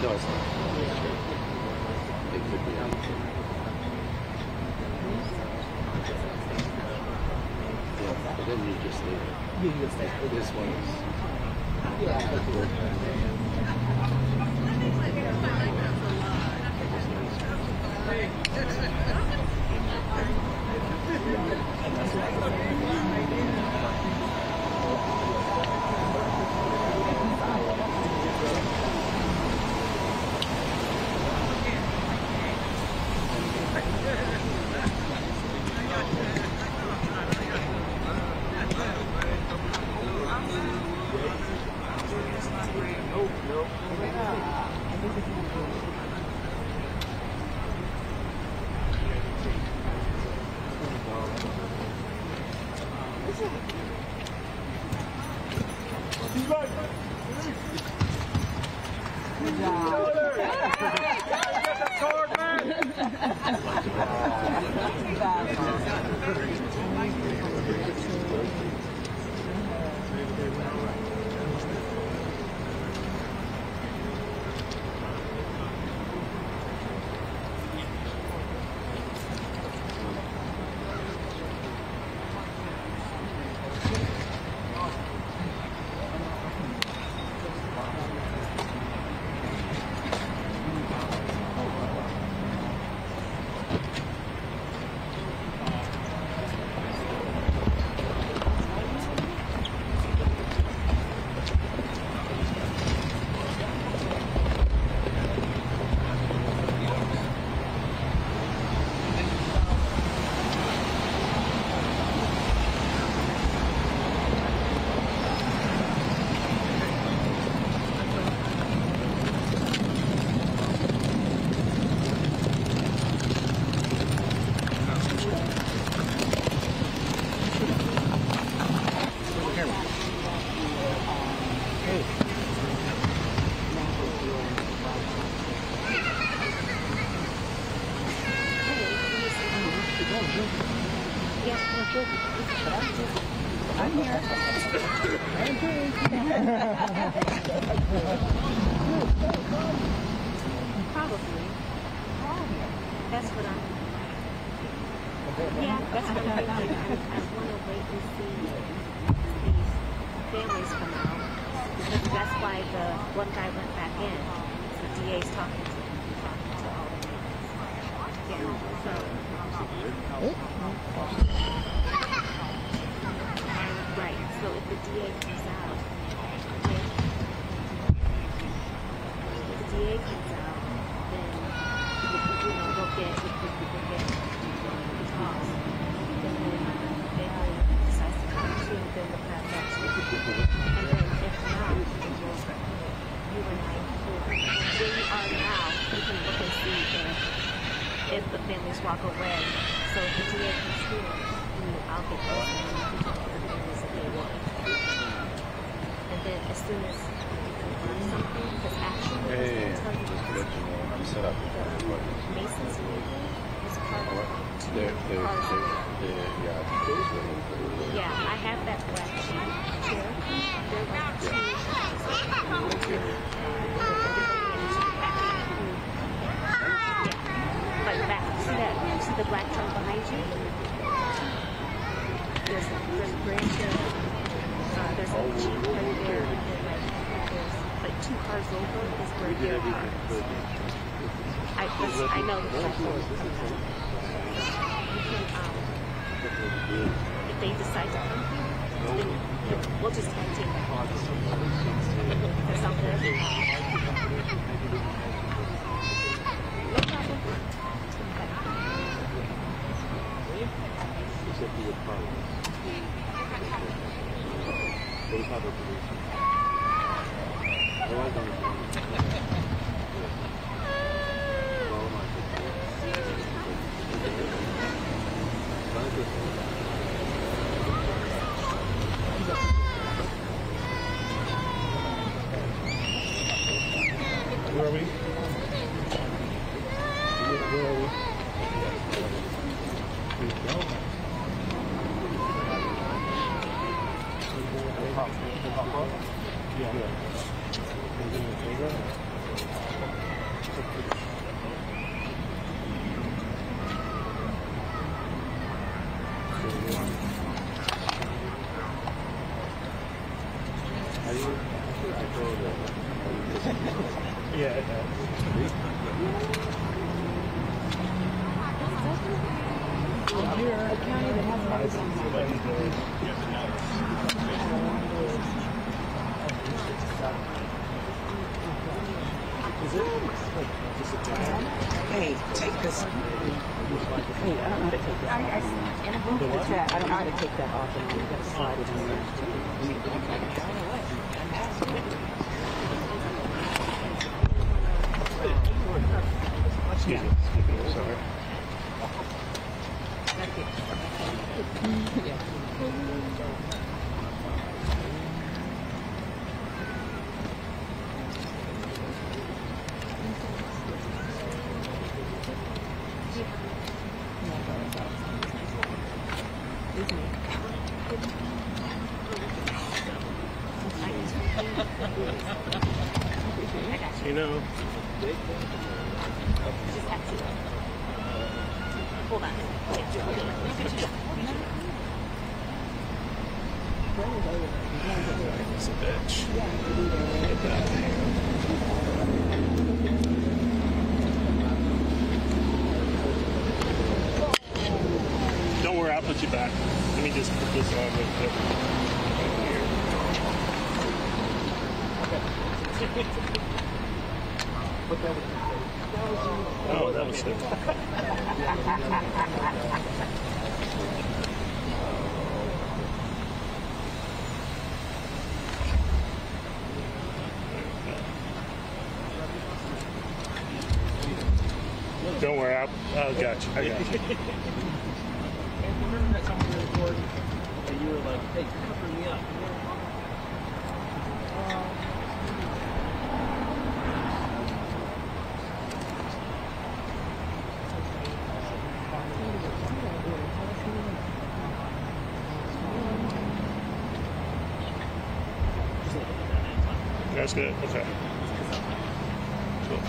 No, it's not. It could be out. Yeah, but then you just leave it. You just stay. This one is. I'm here. Probably. That's what I'm. Yeah, that's what I'm thinking. I want to wait and see these families come out. Because that's why the one guy went back in. The DA's talking to all the families. Yeah. So. Right. So if the DA comes out, then we'll get the cause. And then they decide to come to, then the path back to the people. And then if not, then you and I, where we are now, we can look and see if the families walk away. So if the DA comes here, I'll get those families that they want. And then as soon as something, because actually, I'm set up. Mason's movie is part of yeah, I have that black chair. There were two. Like back, see the black truck behind you? There's a grand chair. There's a Jeep right there, and then there's like 2 cars over is where their car is. I know the black one. If they decide to come here, then we'll just tag team that. That sound good? No problem. Where are we? Where are we? Yeah. Yeah, it does. You're a county that has everything. Hey, take this. Hey, I don't know how to take this off. I don't know how to take that off and you gotta slide it in there. Excuse me. Sorry. You know. Hold on. It's a bitch. Don't worry, I'll put you back. Let me just put this on real quick. Oh, that was it. Don't worry, I got you. I got you. Remember that time we recorded and you were like, hey, cover me up. That's good. Okay. Cool.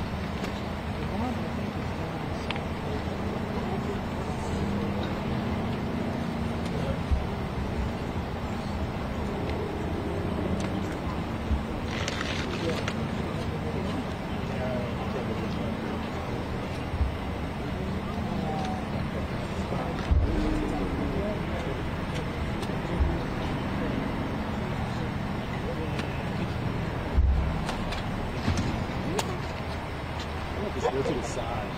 Just go to the side.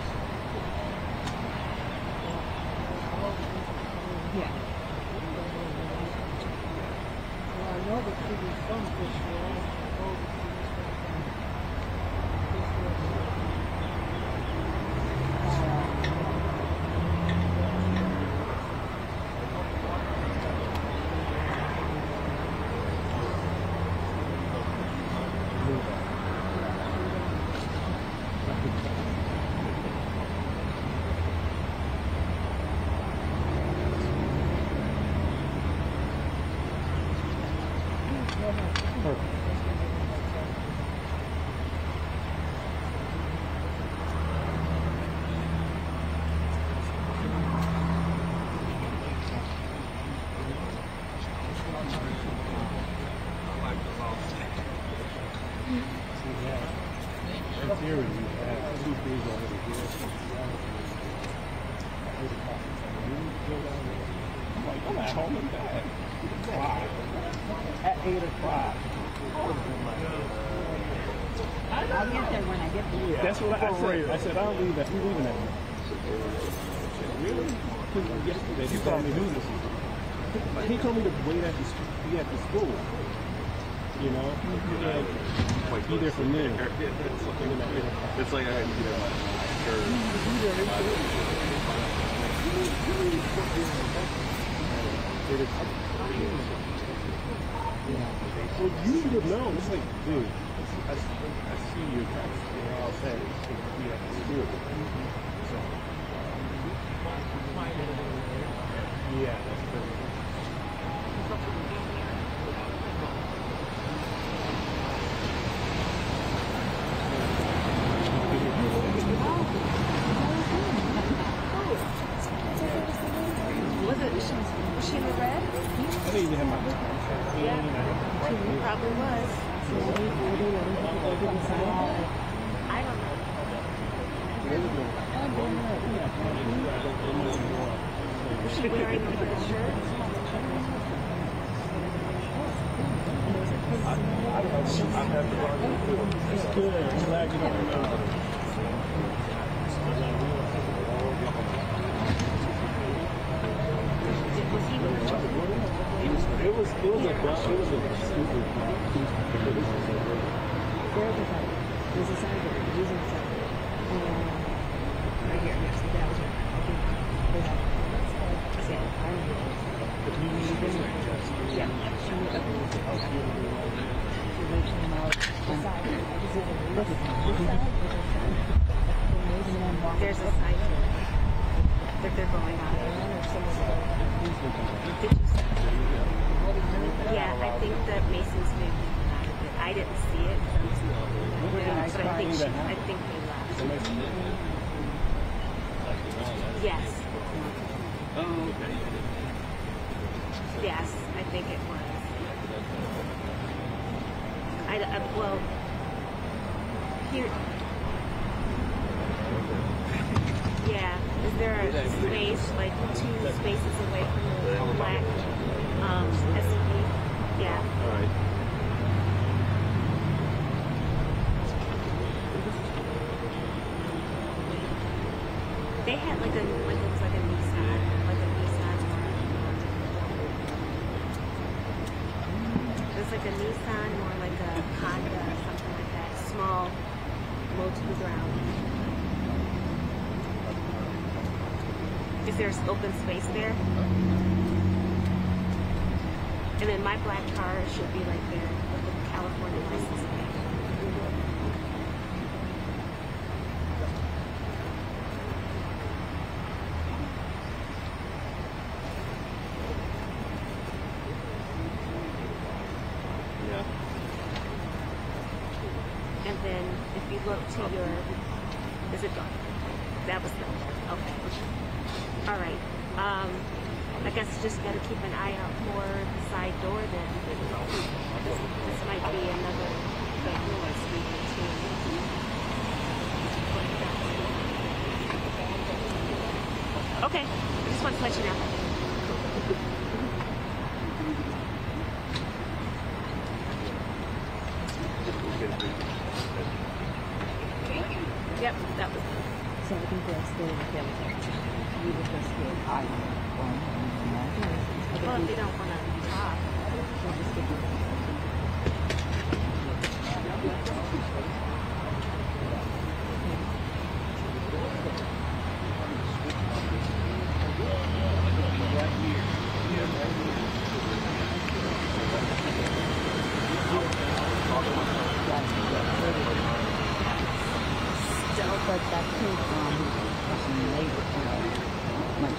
Yeah. Well, I know that there was some fish Here we have 2 days already here. I'm like, I'm at home and back. At 8 o'clock. I'll get there when I get there. That's what I said. I said, I'll leave at, we're leaving at 9. Really? Because yesterday he told me who this is. He told me to wait at the school. You know? And be there for noon. It's like I had to get out Well, you should have known. It's like, dude, I see your text. You're all set. You have to do it. So, yeah, that's perfect. probably was. I don't know. Was she wearing a red shirt? It's good. I'm glad you don't know. It was a stupid There's a sign there. Using the sign. Right here. Yes, that was right. I think they have. So, I don't know. Yeah. There's a sign here that they're going on. Did you see? Yeah, I think that Mason's moved out of it. I didn't see it, but I think they left. Yes. Oh, okay. Yes, I think it was. Well, here. Yeah, is there a space, like 2 spaces away from the black SUV? Yeah. All right. They had like it was like a Nissan. It was like a Nissan or like a Honda or something like that. Small, low to the ground. Is there open space there? And then my black car should be right there with the California license plate. And then if you look to your, is it dark? That was dark. Okay. All right. I guess you just got to keep an eye out for the side door then. This might be another family that's leaving too. Okay. I just wanted to let you know. Yep, that was it. So I think they're still in the family. We were just good. Well, if they don't want to talk, we'll just give them but that came from some labor, much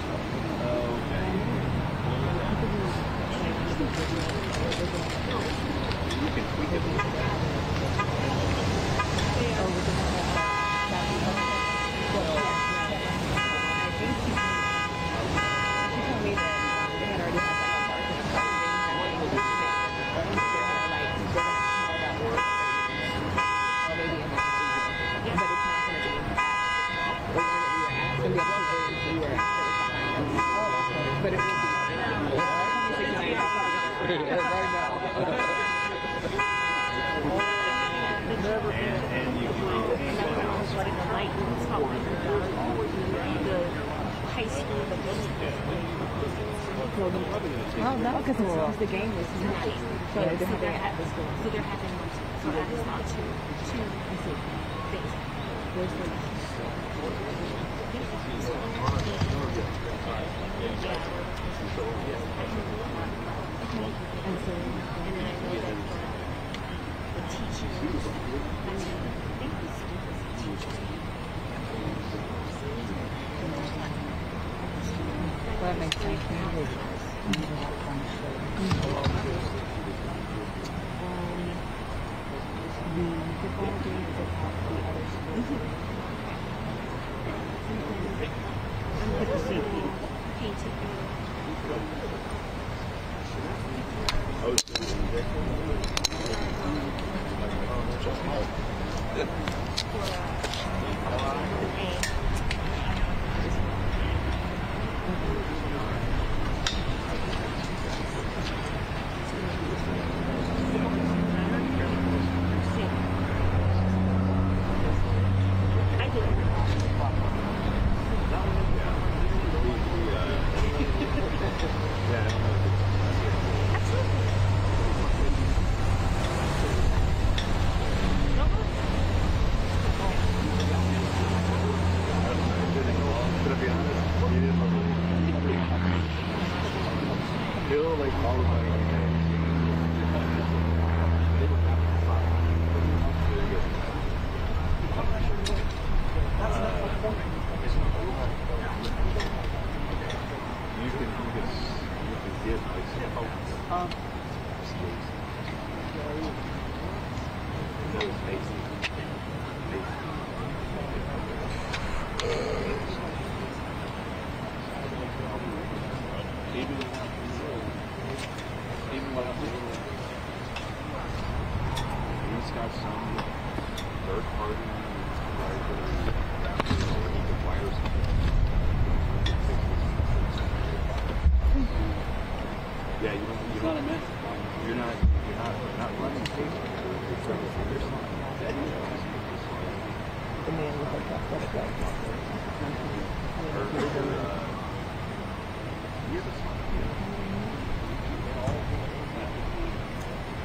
because the game was tonight. So they're having it at the school. So they're having one. So that is not two things. Where's the and so and then I know that the teachers, I think the teachers. Well, that makes sense. The football game is at the other school. Put the safety painting. some third party provider or the wires. Yeah, you don't. You're not running cases. The man with the prosthetic leg.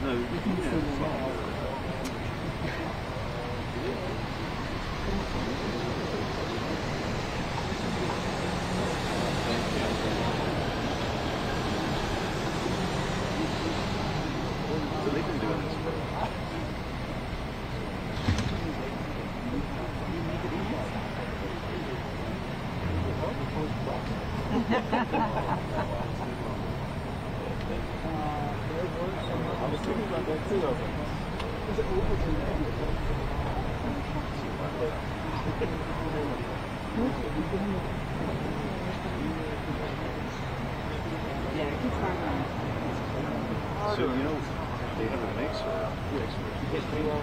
No, you can So they've been doing this for a while. I was thinking about that too. So, you know, they have a mixer where they did make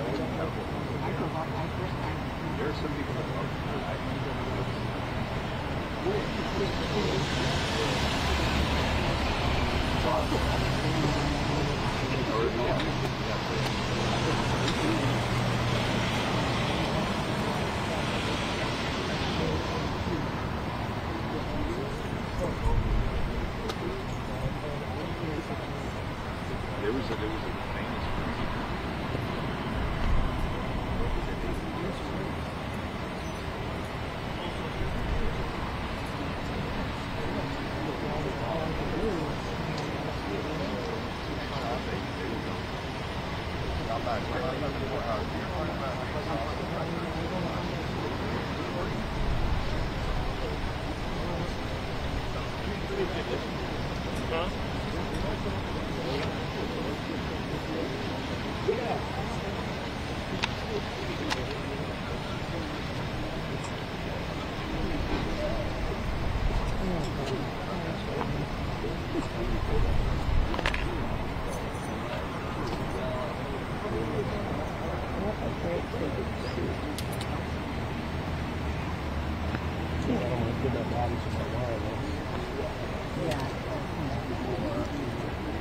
the bag. There are some people that there was a famous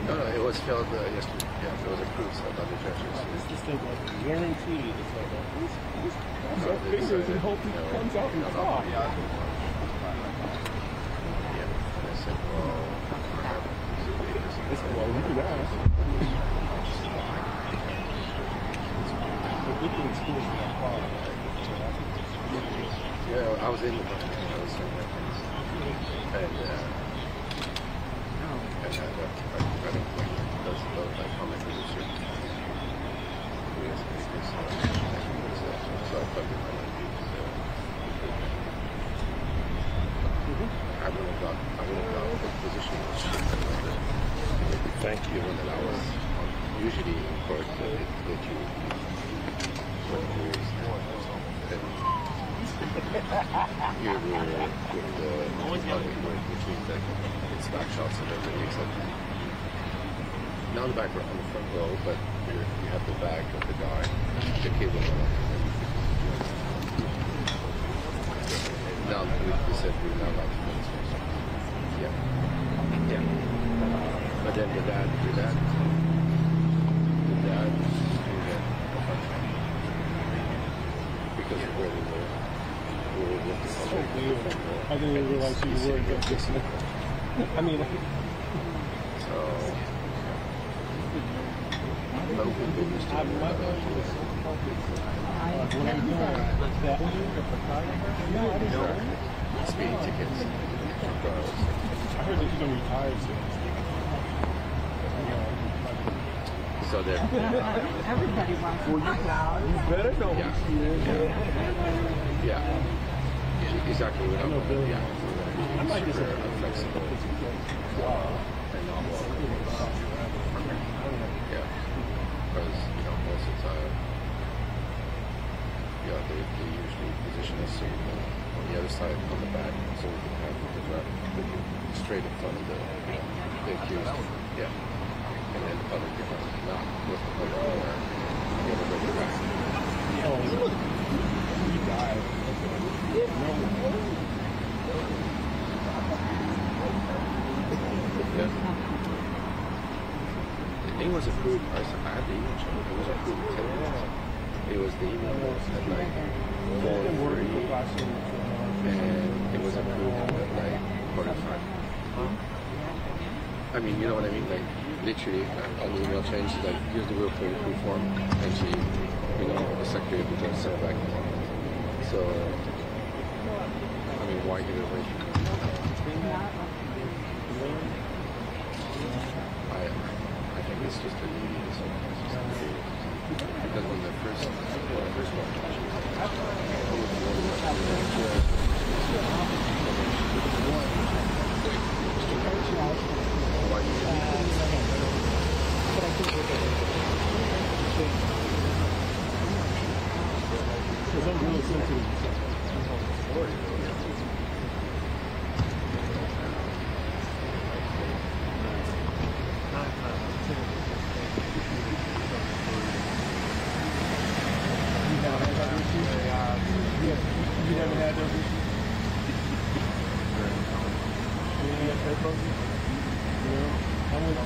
No, it was held yesterday. Yeah, there was a cruise by the judges. This is like guaranteed. It's like cross our fingers and hope he comes out and talk. Yeah, I said, well, well, you can ask. Yeah, I was in the book. And I don't think that's like how much is it? So I thought I would have got the position. Thank you. When I was usually in court, that you here with the between the stock shots and everything except not the back row, on the front row, but you have the back of the guy, the cable. Now we said we're not allowed to do this. Yeah. But then the dad because of where we were. So weird. I didn't even realize you were like this. I mean, so local business to speeding tickets. I heard that you're going to retire soon. So there. Everybody wants to find out. You better know what she is. Yeah. Exactly what I'm doing. Yeah. I might just flexible. And not walk. Yeah. Because, most of the time, they usually position us on the other other side on the back, so we can have the driver straight in front of the accused. Yeah. And then the public behind, not with the public there. The other way around. Oh, you died. No. Yeah. It was approved. I had the email check. It was approved in 10 minutes. It was the email was at like 4:30, and it was approved at like 4:45. I mean, you know what I mean? Like literally, on the email chain, she's like, "Here's the real form," and she, you know, the secretary of the judge sent it back. So, I mean, why give it away? I think it's just a needy because when the first one, because I'm really sensitive. You never had those issues? You know, I went to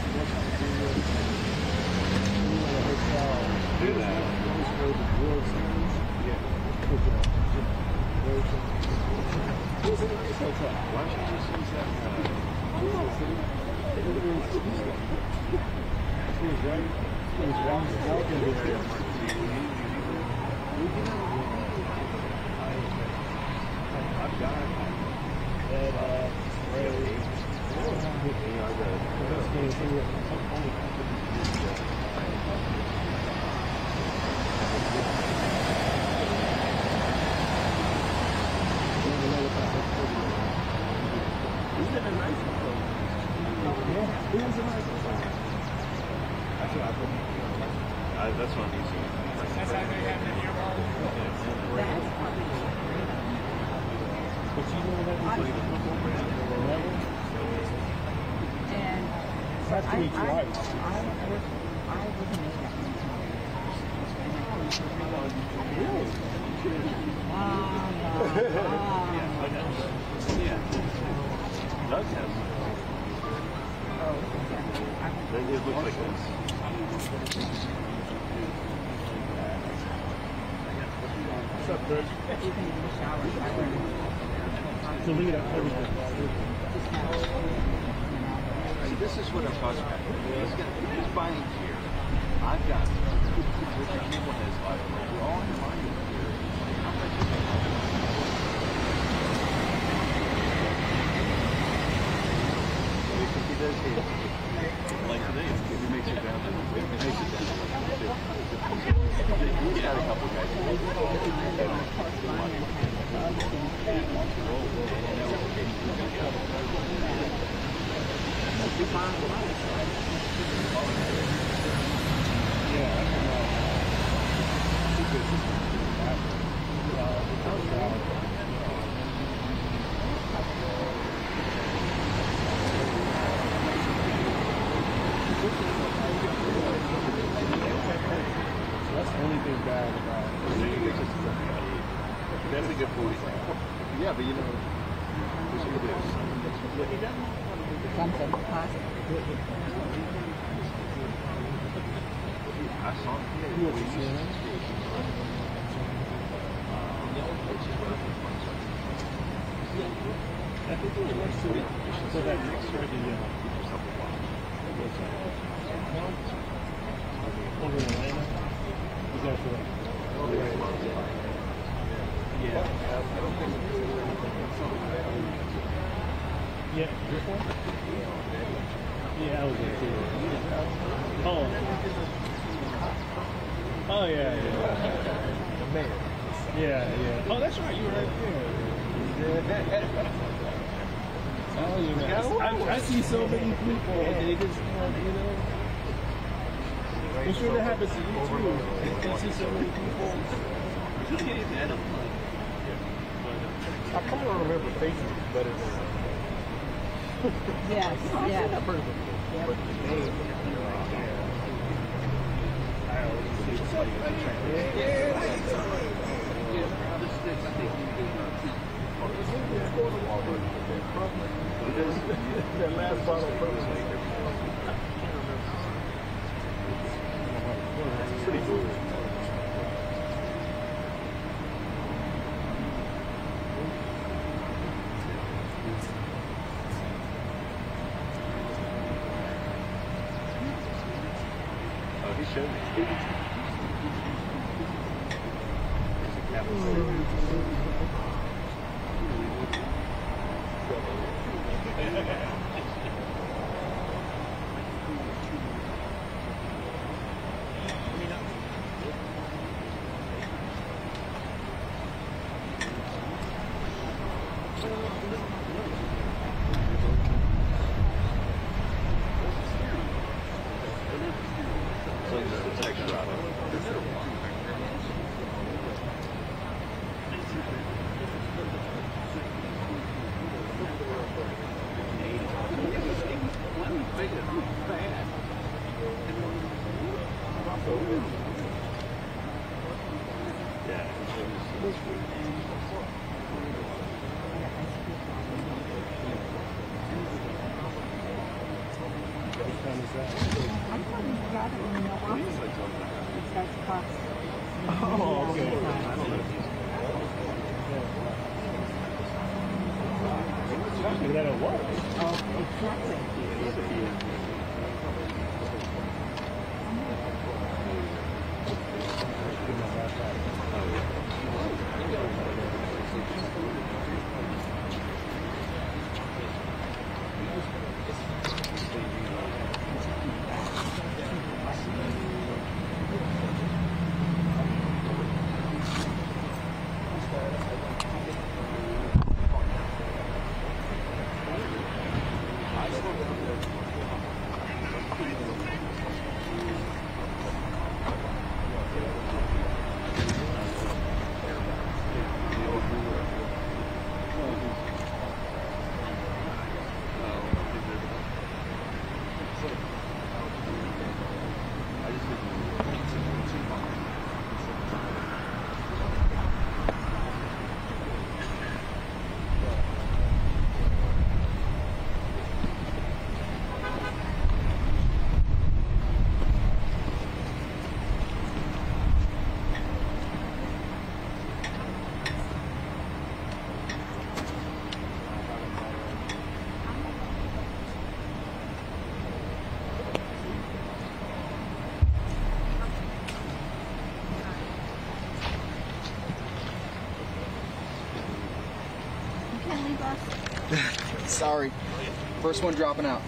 That's what I'm using. That's how they have it in your bar? But you know that was like the football brand level? And that's to me twice. I wouldn't make that many Really? Yeah. Does have. It looks like this. What's up, Chris? Delete everything. See, this is what I'm talking about. He's buying here. I've got Richard Campbell has like we're all buying here. He does hate like today. He makes it down. He makes it down. He's got a couple guys. That's the only thing bad about it. That's a good point. Yeah, but you know, what's your this? Something positive. I saw him. You want to see him? I think it was so that next year over in Atlanta. You guys were yeah. Yeah, this one? Yeah, I was there too. Oh. Oh yeah, yeah. The mayor. Yeah, yeah. Oh, that's right. You were right there. Oh, you know. I see so many people. They just, you know. I'm sure that happens to you too. You see so many people. You can't even edit. I kind of remember faces better than Yes, yes. that person. But the name, I always see it's like that last bottle first. Pretty cool. Oh, he showed me. Oh, okay. I don't know. Look at that at work. Oh, exactly. Sorry. First one dropping out.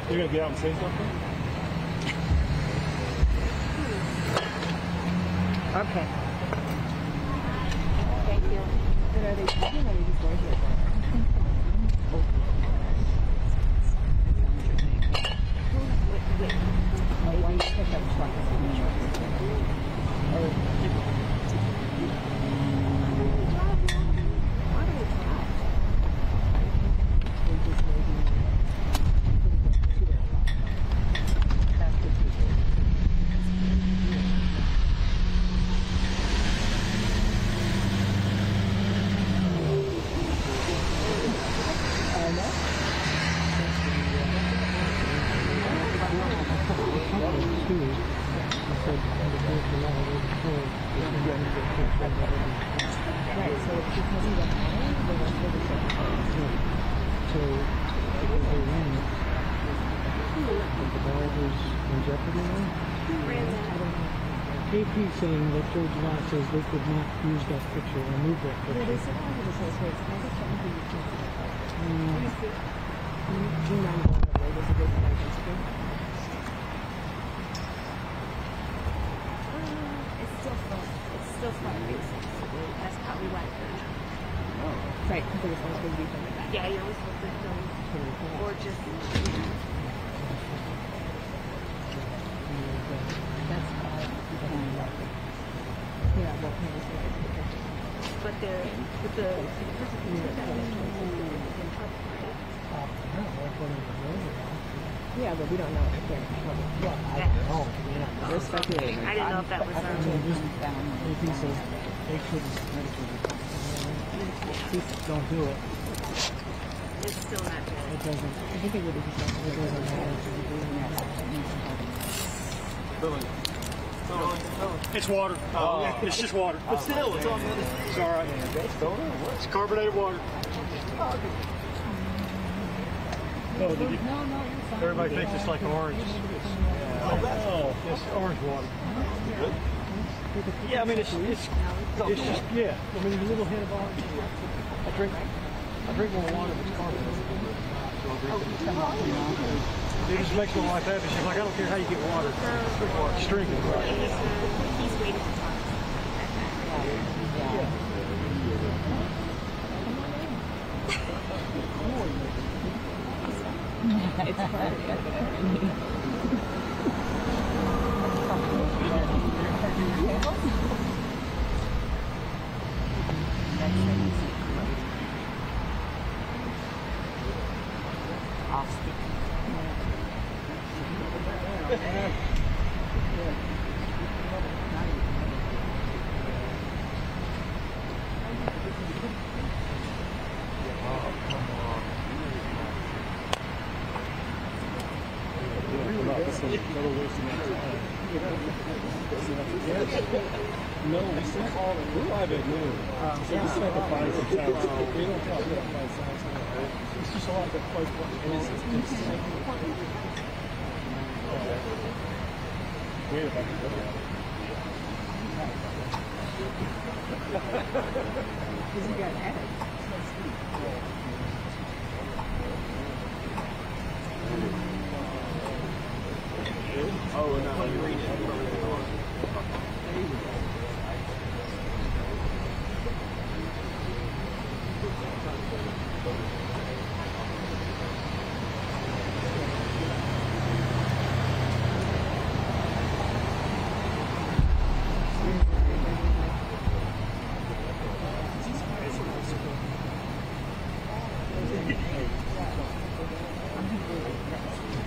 You're gonna get out and say something? Okay. Thank you. But are they talking or are they just right here? My white pickup truck is in saying that George Law says they could not use that picture or remove that picture. Well, they said all of this is his. I just don't think you can. June 9 was a good emergency. It's still fun reasons. That's probably why I put it on. Right, because it was always going to be from the back. Yeah, you're always supposed to film or just. That's yeah, well, but they're with the yeah, but we don't know if they're in trouble. Well, I don't know. We're speculating. I didn't know if that was They couldn't. Don't do it. It's still not good. It doesn't. I think it would have just it doesn't matter. It's water. Oh. It's just water. But still, it's on the other side. It's all right. It's carbonated water. Oh, did you? Everybody thinks it's like orange. Oh, it's orange water. Yeah, I mean it's just yeah. I mean a little hint of orange. I drink more water if it's carbonated. It just makes my wife happy. She's like, I don't care how you get water. Just drink it. He's waiting to talk. It's hard. No, we still call it. We're live at noon. So this is like a 5 6 hours. We don't talk about 5 6 hours. It's just a lot of close. Wait if I can go down. Because you got added. Oh, and that you read it.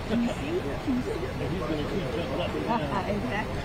Can you see? Can you see? And he's going to keep jumping up and down. Exactly.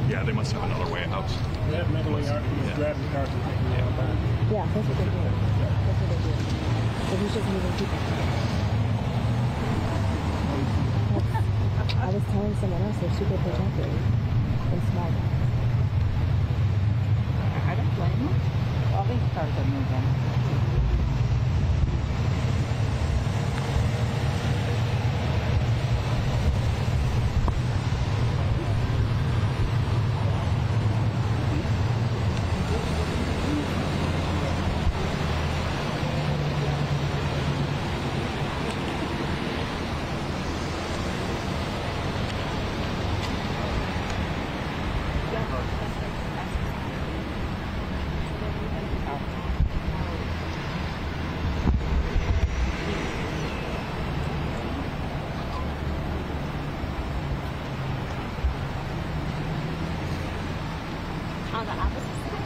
Yeah, they must have another way out. They have another way out. He's grabbing the car and taking it out back. Yeah, that's what they do. That's what they do. So he's just moving people. I was telling someone else they're super protective and smart. I don't blame them. All these cars are moving. On the opposite side?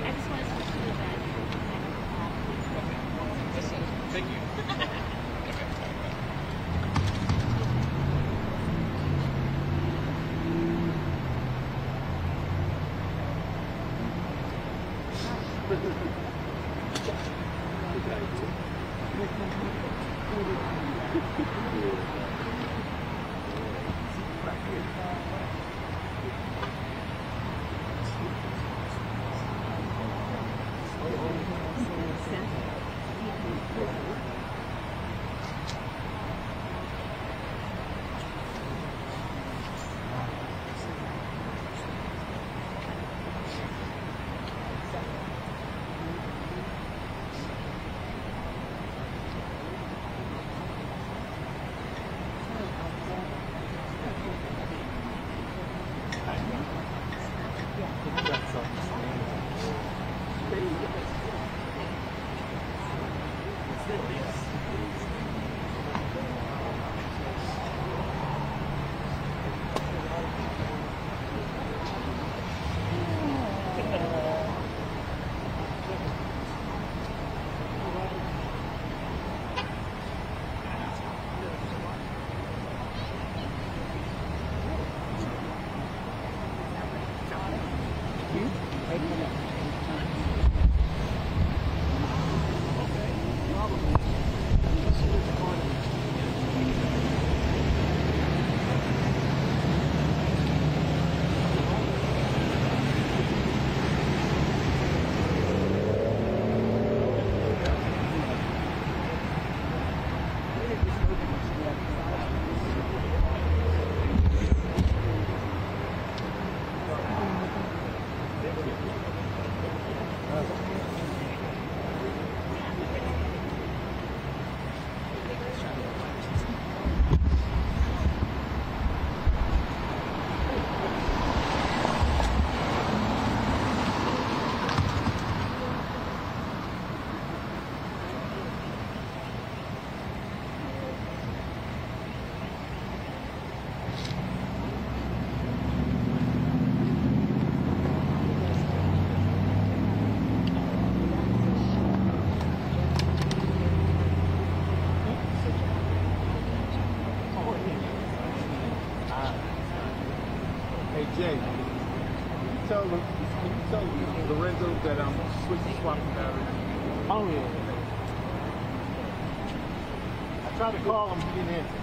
I just wanted to make sure that Thank you. Jay, can you tell Lorenzo that I'm switching swapping batteries? Oh yeah. I tried to call him, he didn't answer.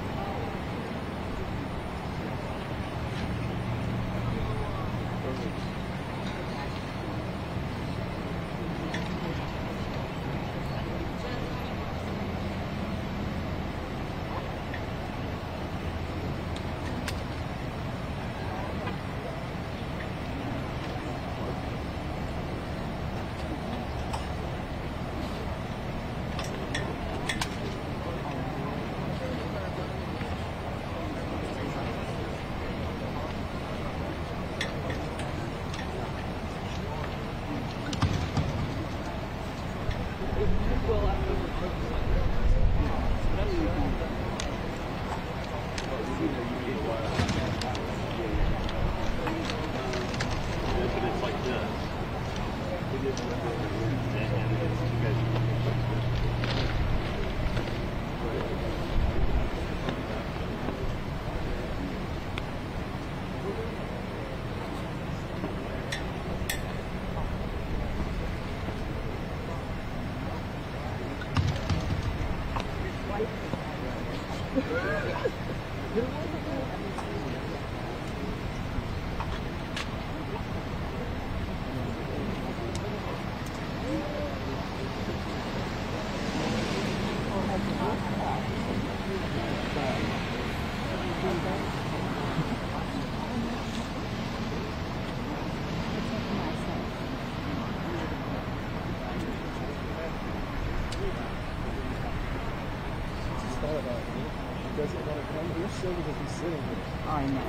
Doesn't want to come here, so because he's sitting here. I know.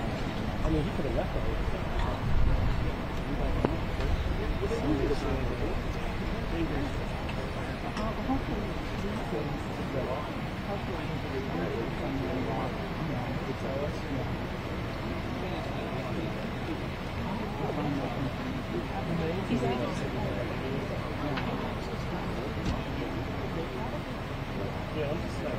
I mean, he could have left already. Yeah, I'm just like,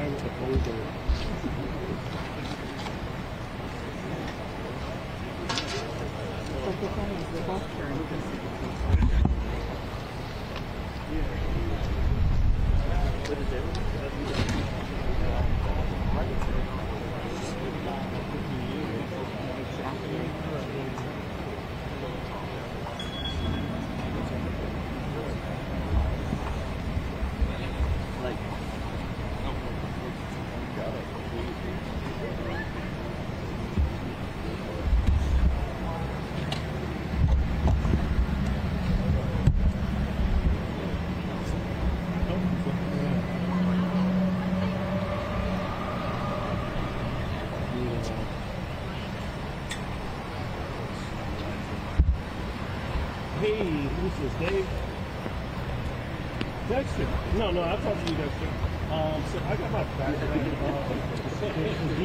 guy with the folder. But the thing is, the doctor Hey, who's this, Dave? Dexter. No, I talked to you, Dexter. So I got my background. The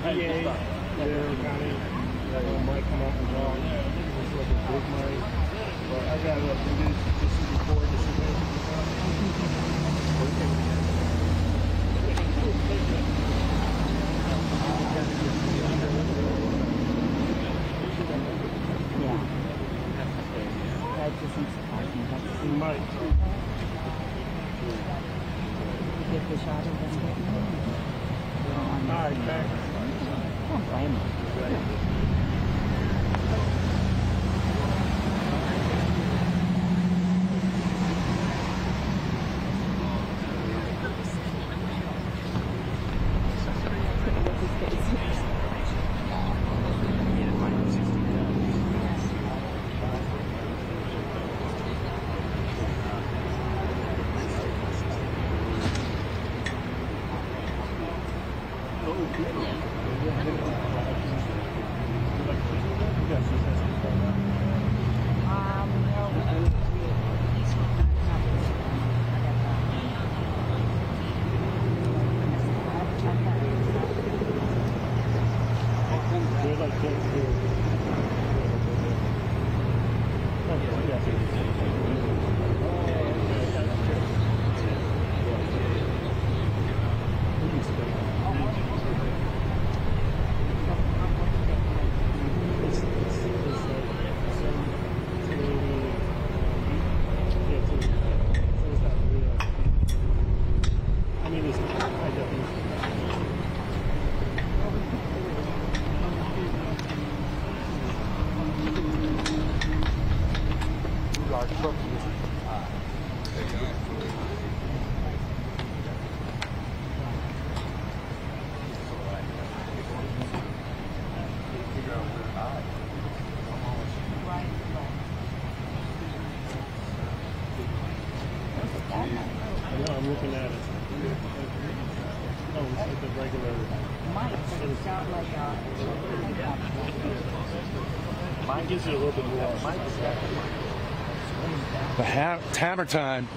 DA, Barrow County, might come out and draw. It's like a big mic. But I got to just record this event. that doesn't surprise me. You might. Get the shot and then get me. All right, thanks. Don't blame me. I'm looking at it. Oh, it's like the regular. Might, but it's not like Mine gives it a little bit more. The hammer time,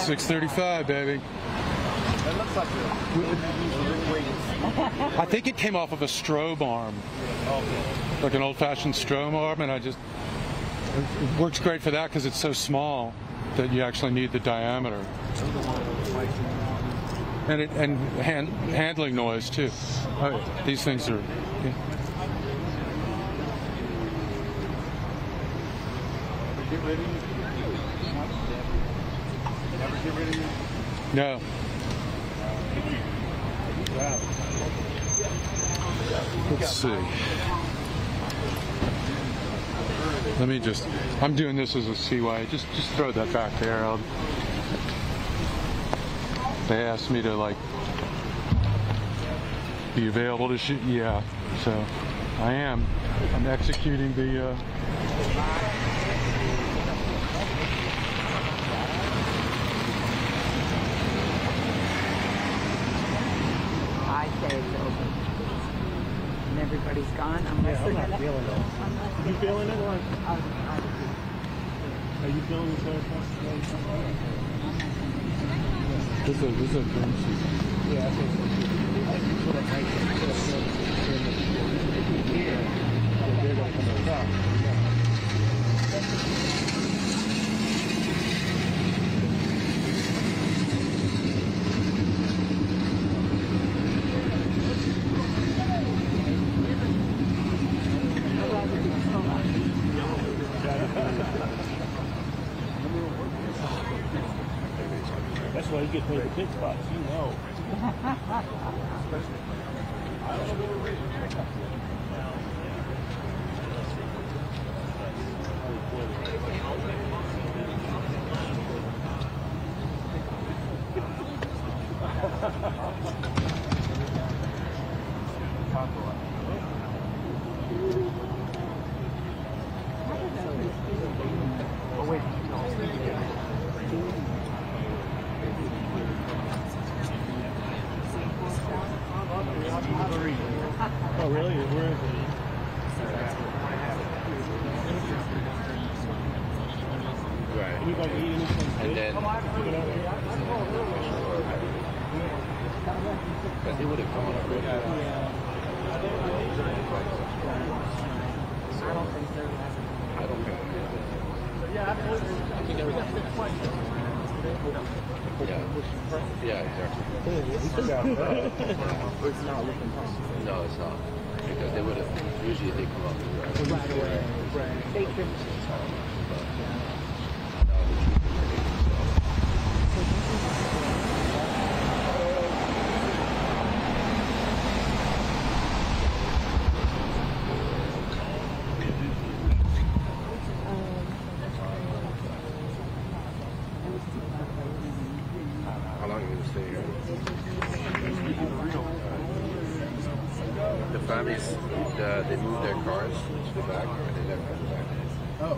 6:35, baby. That looks like I think it came off of a strobe arm, like an old-fashioned strobe arm, and it works great for that because it's so small that you actually need the diameter. And handling noise too. These things are. Yeah. Get rid of you? Never get rid of you? No. Let's see. Let me I'm doing this as a CY. Just throw that back there. They asked me to be available to shoot. Yeah, so I am. I'm executing the. I say it's over. And everybody's gone. I'm not feeling it. You feeling it? Are you feeling it? This is yeah, I think so. Put up right there. They're going to come on top. That's why you get paid the big bucks, you know. Oh, really? Where is it? Right. Anybody eat anything? And then, but they would have come on already. I don't think so. I don't think. Yeah, absolutely. I think there was a yeah, exactly. It's not looking promising. No, it's not. Because they would have, usually they come up with right away. Right. They could. How long did you stay here? The families, they moved their cars to the back, or they left from the back? Oh,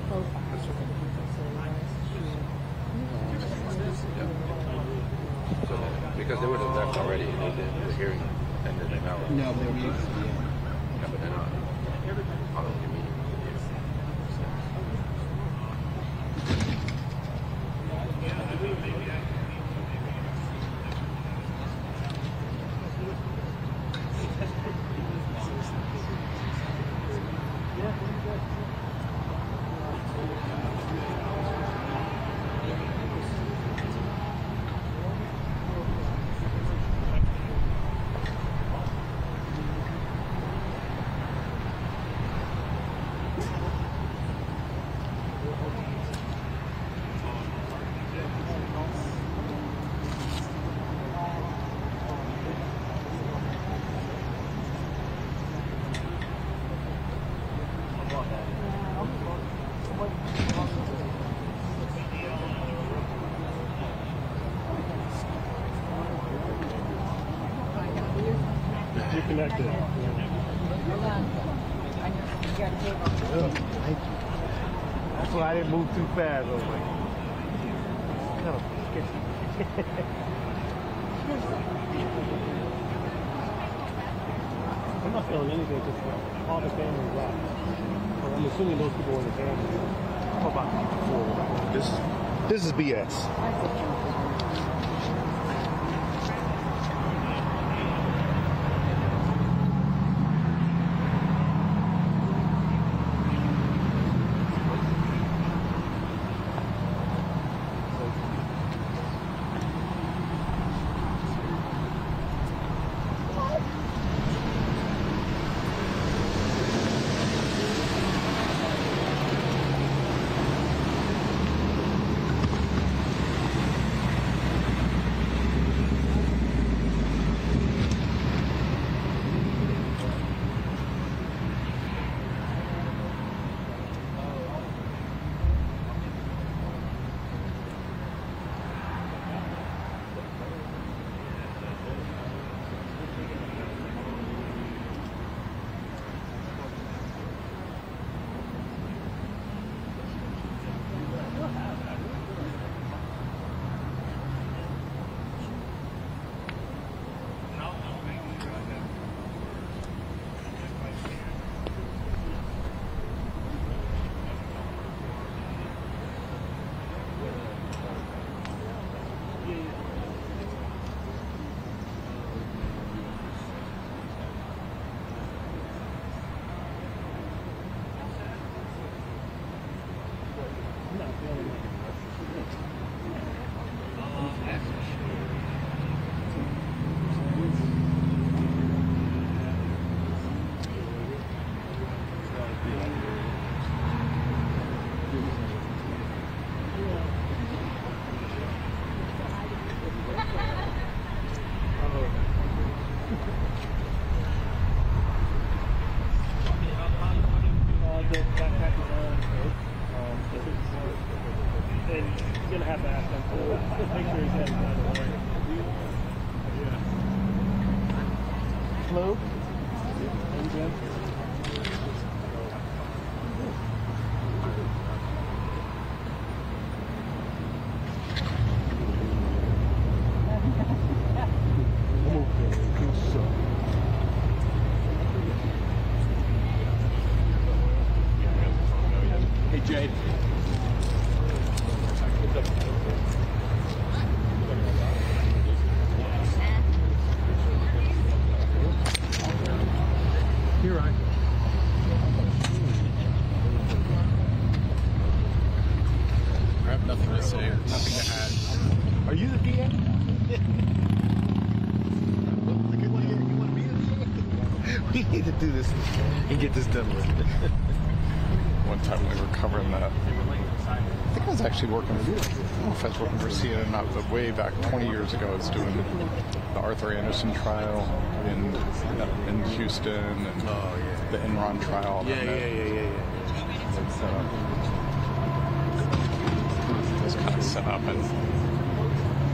that's okay. Yeah. So, because they would have left already, the hearing ended an hour. No, but they were meeting. Yeah, but they're not. How long are you meeting? You're connected. Hold on. You got a table. Thank you. That's why I didn't move too fast. I was like, kind of sketchy. I'm not feeling anything because all the family left. I'm assuming those people were in the family. How about four? This is BS. And he's going to have to ask them to make sure his head is out of the way. Yeah. Hello? How you doing? Hey, Jade. You're right. I have nothing to say or nothing to add. Are you the DA? We need to do this and get this done with. One time we were covering that. I think I was actually working, I don't know if I was working for CNN or not, but way back 20 years ago I was doing the Arthur Anderson trial in Houston and the Enron trial. Yeah. It was kind of set up, and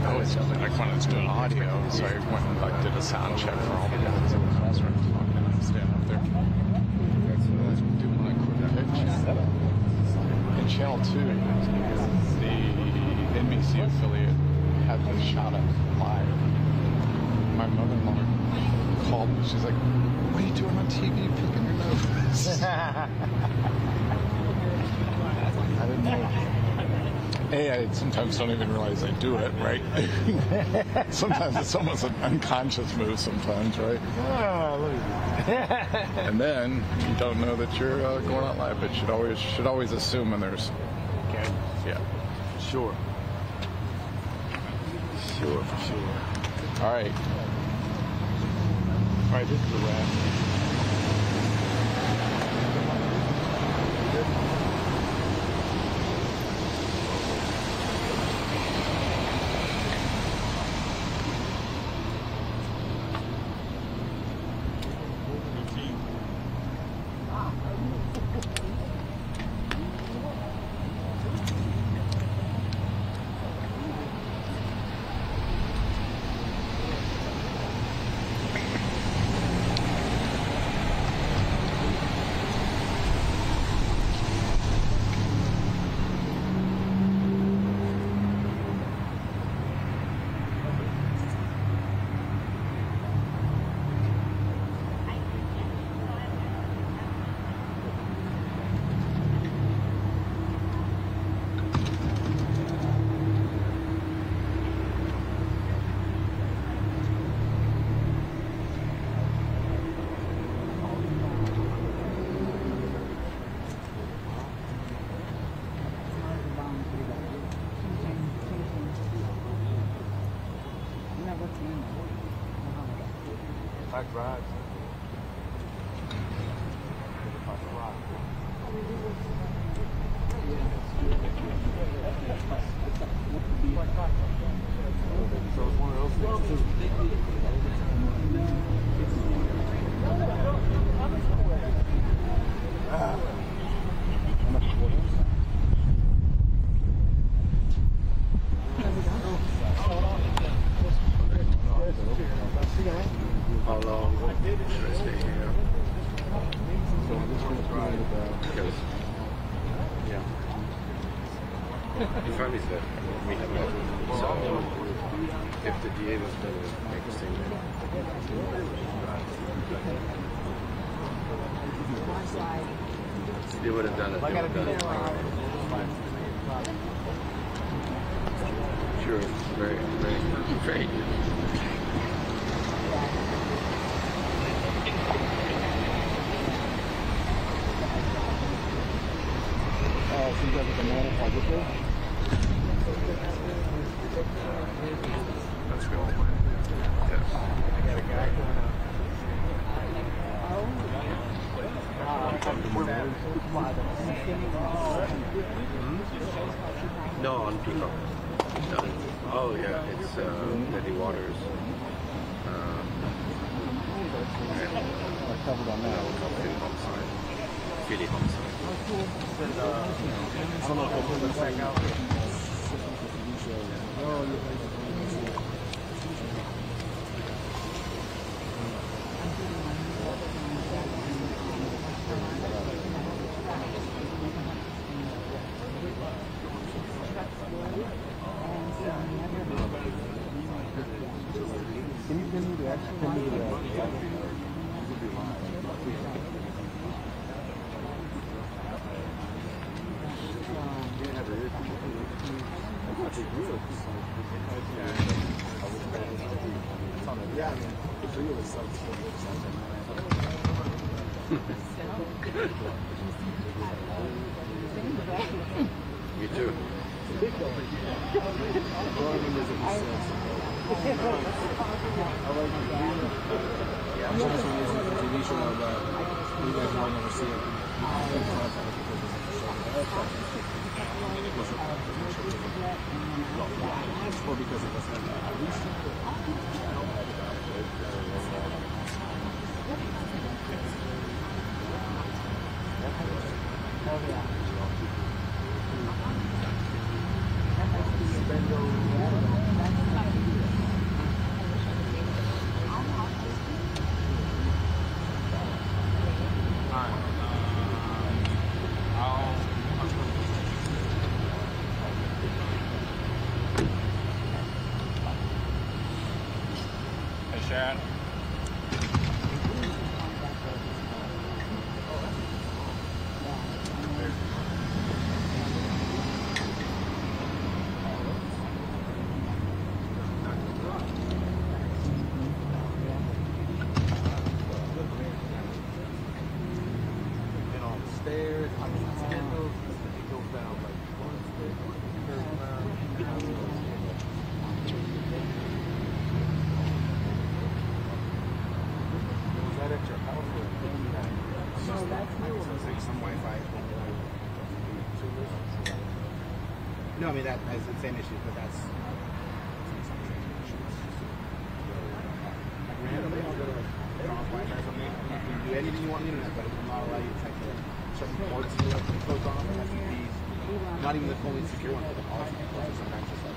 I was like when I was doing audio, so I went and like did a sound check for all the guys in the classroom talking and stand up there. So I was doing like quick pitch. In Channel 2, the NBC affiliate had this shot up live. My mother-in-law called me. She's like, "What are you doing on TV picking your nose?" I didn't know. I sometimes don't even realize I do it, right? Sometimes it's almost an unconscious move sometimes, right? And then you don't know that you're going out live, but should always assume when there's... Okay. Yeah. Sure. All right. All right, this is a wrap. I drive. So it's one of those things. How long should I stay here? So I'm just going to try Because, yeah. He finally said we have met. So if the DA was going to make a statement, they would have done it. Sure, very, very great. So you guys are the man publicly? Let's go. Yes. No, on Peacock. No. Oh yeah, it's Nettie Waters. Covered on that. Homicide. Feeding homicide. I don't know if I'll put this back out. Me too. Sharon. And on the stairs, I mean, spindles, it goes down like one stair, curves around. Was that at your house or No, that's new. So it's like some Wi-Fi. No, I mean that's the same issue, but that's randomly I'll go to like Wi-Fi or something. You can do anything you want on the internet, but it will not allow you to type the certain ports you have to close on. It has to be not even the fully secure one, but the policy ports. Sometimes just like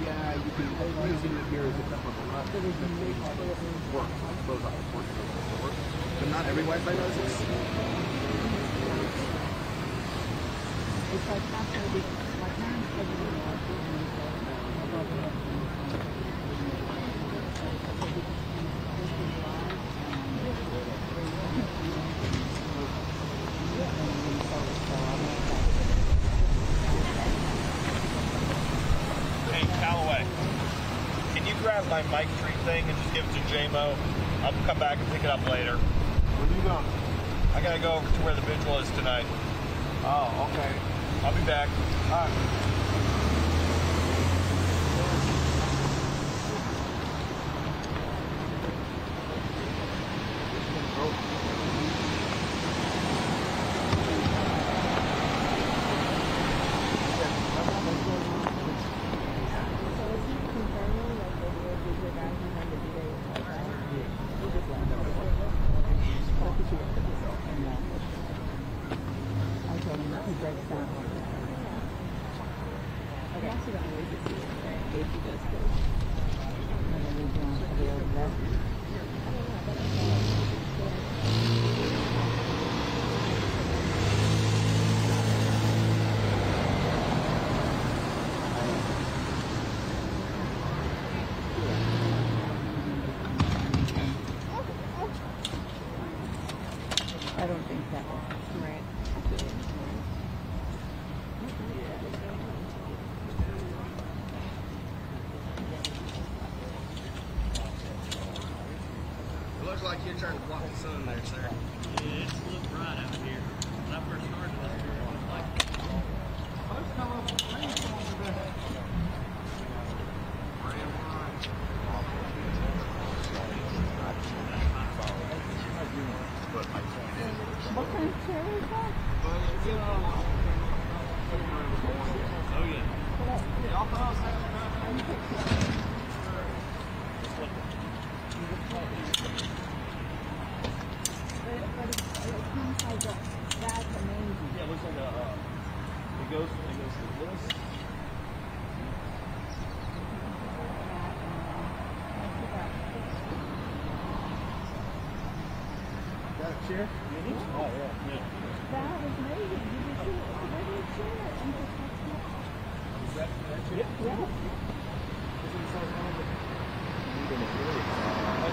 yeah, you can use it here as a template, but not work. Close off the ports. But not every Wi-Fi does this. It's like not going to be like mine's everything else. Hey, Callaway, can you grab my mic tree thing and just give it to J-Mo? I'll come back and pick it up later. Where are you going? I gotta go over to where the vigil is tonight. Oh, okay. I'll be back. All right. I don't think that will. Right. It looks like you're trying to block the sun there, sir. Yeah, it's a little bright out here. When I first started out here, it was like... What kind of chair is that? Oh, yeah. That's amazing. Yeah, it looks like a, it goes to this. Got a chair? Oh, yeah. That was amazing. You just do it already a chair and just Is that chair? yeah. Is it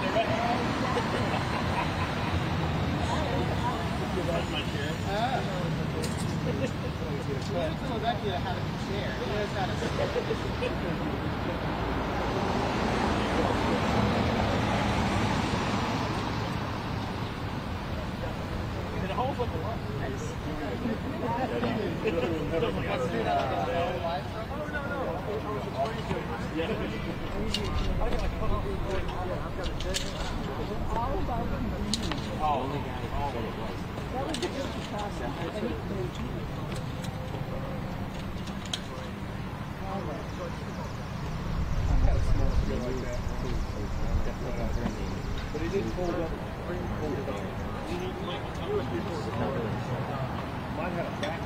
But it didn't hold up. Mine had a back.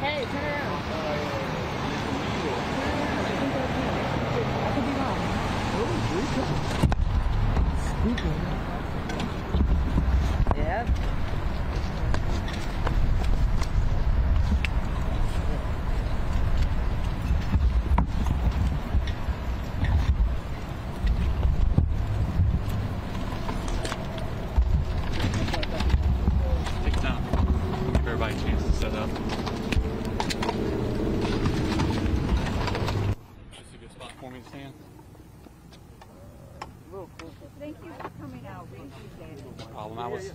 Hey, turn around. I could be wrong. Yep. Take time. Give everybody a chance to set up. Just a good spot for me to stand. Thank you for coming out. We appreciate it. No problem. I was.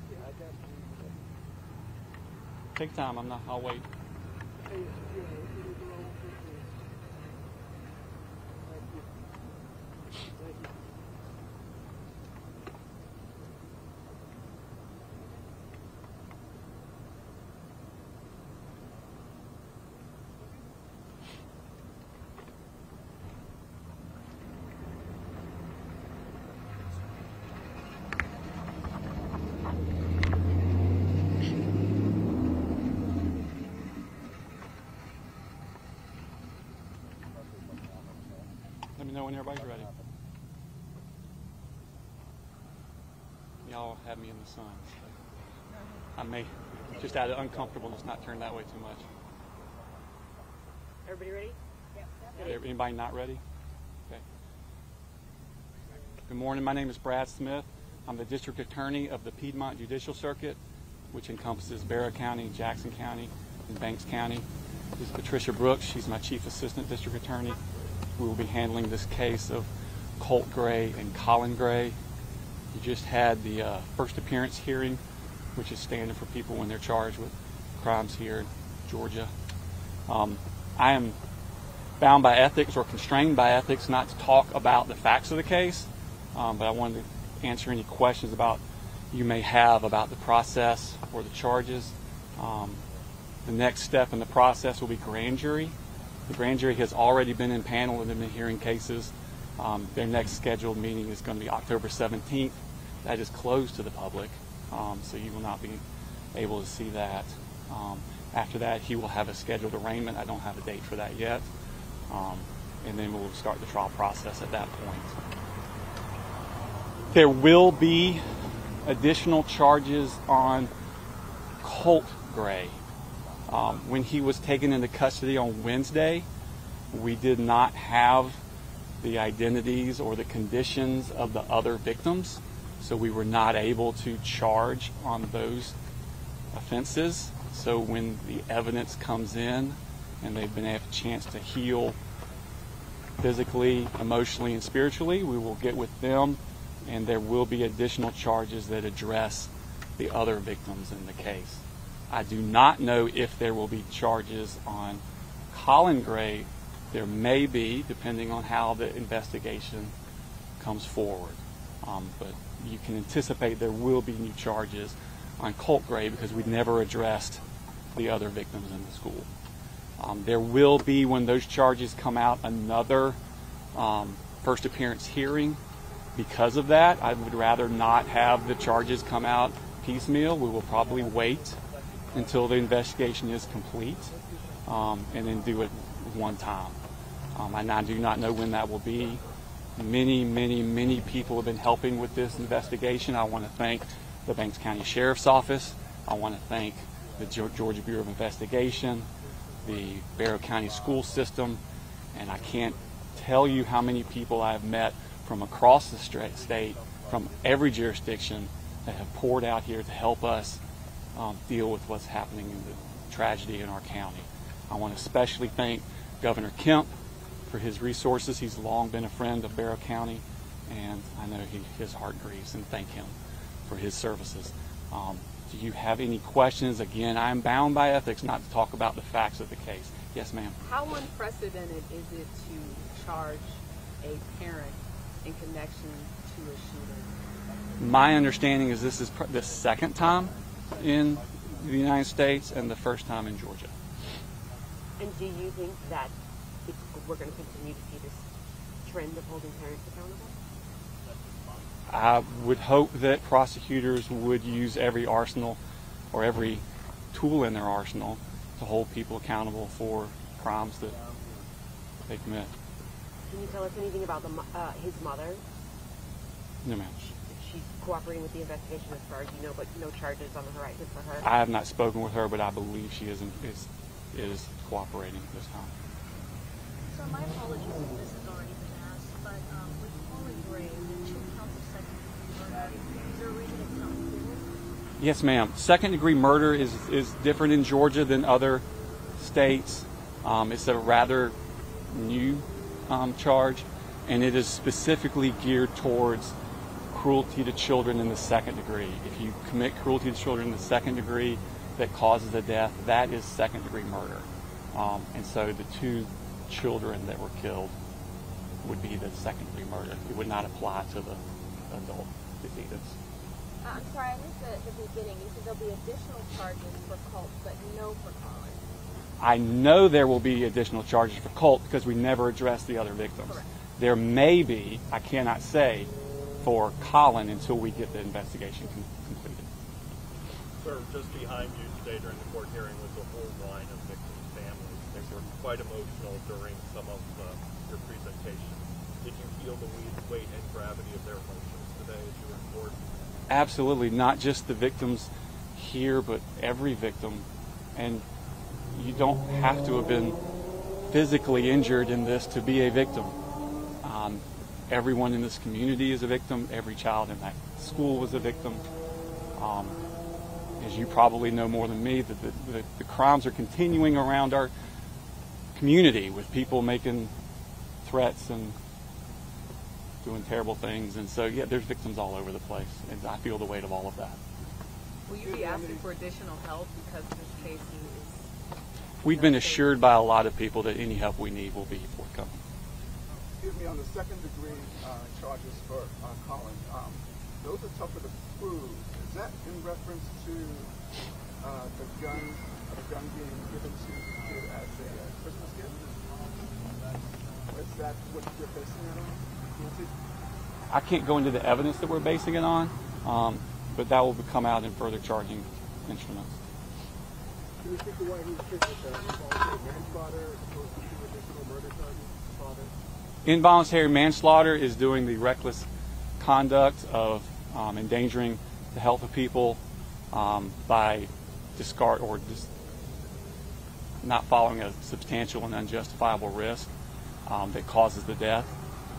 Take time. I'll wait. Let me know when everybody's ready. Y'all have me in the sun. So I may, just out of uncomfortableness, not turn that way too much. Everybody ready? Yep. Anybody not ready? Okay. Good morning. My name is Brad Smith. I'm the District Attorney of the Piedmont Judicial Circuit, which encompasses Barrow County, Jackson County, and Banks County. This is Patricia Brooks. She's my Chief Assistant District Attorney. We will be handling this case of Colt Gray and Colin Gray. You just had the first appearance hearing, which is standard for people when they're charged with crimes here in Georgia. I am bound by ethics or constrained by ethics not to talk about the facts of the case, but I wanted to answer any questions about you may have about the process or the charges. The next step in the process will be grand jury. The grand jury has already been in panel and have been hearing cases. Their next scheduled meeting is going to be October 17th. That is closed to the public, so you will not be able to see that. After that, he will have a scheduled arraignment. I don't have a date for that yet. And then we'll start the trial process at that point. There will be additional charges on Colt Gray. When he was taken into custody on Wednesday, we did not have the identities or the conditions of the other victims, so we were not able to charge on those offenses. So when the evidence comes in and they've been able a chance to heal physically, emotionally, and spiritually, we will get with them, and there will be additional charges that address the other victims in the case. I do not know if there will be charges on Colin Gray. There may be, depending on how the investigation comes forward. But you can anticipate there will be new charges on Colt Gray because we never addressed the other victims in the school. There will be, when those charges come out, another first appearance hearing. Because of that, I would rather not have the charges come out piecemeal. We will probably wait until the investigation is complete and then do it one time. And I do not know when that will be. Many people have been helping with this investigation. I want to thank the Banks County Sheriff's Office. I want to thank the Georgia Bureau of Investigation, the Barrow County school system, and I can't tell you how many people I've met from across the state, from every jurisdiction, that have poured out here to help us deal with what's happening in the tragedy in our county. I want to especially thank Governor Kemp for his resources. He's long been a friend of Barrow County, and I know his heart grieves, and thank him for his services. Do you have any questions? Again, I'm bound by ethics not to talk about the facts of the case. Yes, ma'am. How unprecedented is it to charge a parent in connection to a shooting? My understanding is this is the second time in the United States and the first time in Georgia. And do you think that we're going to continue to see this trend of holding parents accountable? I would hope that prosecutors would use every arsenal or every tool in their arsenal to hold people accountable for crimes that they commit. Can you tell us anything about his mother? No, ma'am. She's cooperating with the investigation as far as you know, but no charges on the horizon for her? I have not spoken with her, but I believe she is cooperating this time. So my apologies if this has already been asked, but with Colin Gray, the 2 counts of second-degree murder, is there a reason it's not given? Yes, ma'am. Second-degree murder is different in Georgia than other states. It's a rather new charge, and it is specifically geared towards cruelty to children in the second degree. If you commit cruelty to children in the second degree that causes a death, that is second-degree murder. And so the 2 children that were killed would be the second-degree murder. It would not apply to the adult decedents. I'm sorry, I missed the beginning. You said there'll be additional charges for Colt, but no for Colin. I know there will be additional charges for Colt because we never addressed the other victims. Correct. There may be, I cannot say, for Colin until we get the investigation completed. Sir, just behind you today during the court hearing was a whole line of victims' families. They were quite emotional during some of your presentation. Did you feel the weight and gravity of their emotions today as you were in court? Absolutely, not just the victims here, but every victim. And you don't have to have been physically injured in this to be a victim. Everyone in this community is a victim. Every child in that school was a victim. As you probably know more than me, the crimes are continuing around our community with people making threats and doing terrible things. And so, yeah, there's victims all over the place, and I feel the weight of all of that. Will you be asking for additional help because this case is... We've been assured by a lot of people that any help we need will be forthcoming. Excuse me, on the second-degree charges for Colin, those are tougher to prove. Is that in reference to the gun being given to the kid as a Christmas gift? Is that what you're basing it on? I can't go into the evidence that we're basing it on, but that will come out in further charging instruments. Can you speak to why he was charged with involuntary manslaughter as opposed to 2 additional murder charges? Involuntary manslaughter is doing the reckless conduct of endangering the health of people by not following a substantial and unjustifiable risk that causes the death.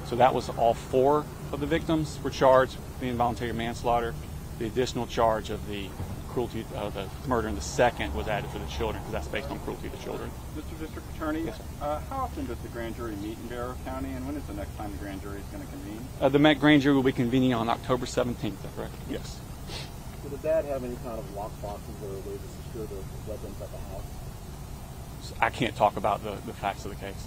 So that was all 4 of the victims were charged with the involuntary manslaughter. The additional charge of the cruelty, the murder in the second was added for the children because that's based on cruelty to children. Mr. District Attorney, yes, how often does the grand jury meet in Barrow County, and when is the next time the grand jury is going to convene? The grand jury will be convening on October 17th, is that correct? Yes. Did the dad have any kind of lock boxes or a way to secure the weapons at the house? I can't talk about the facts of the case.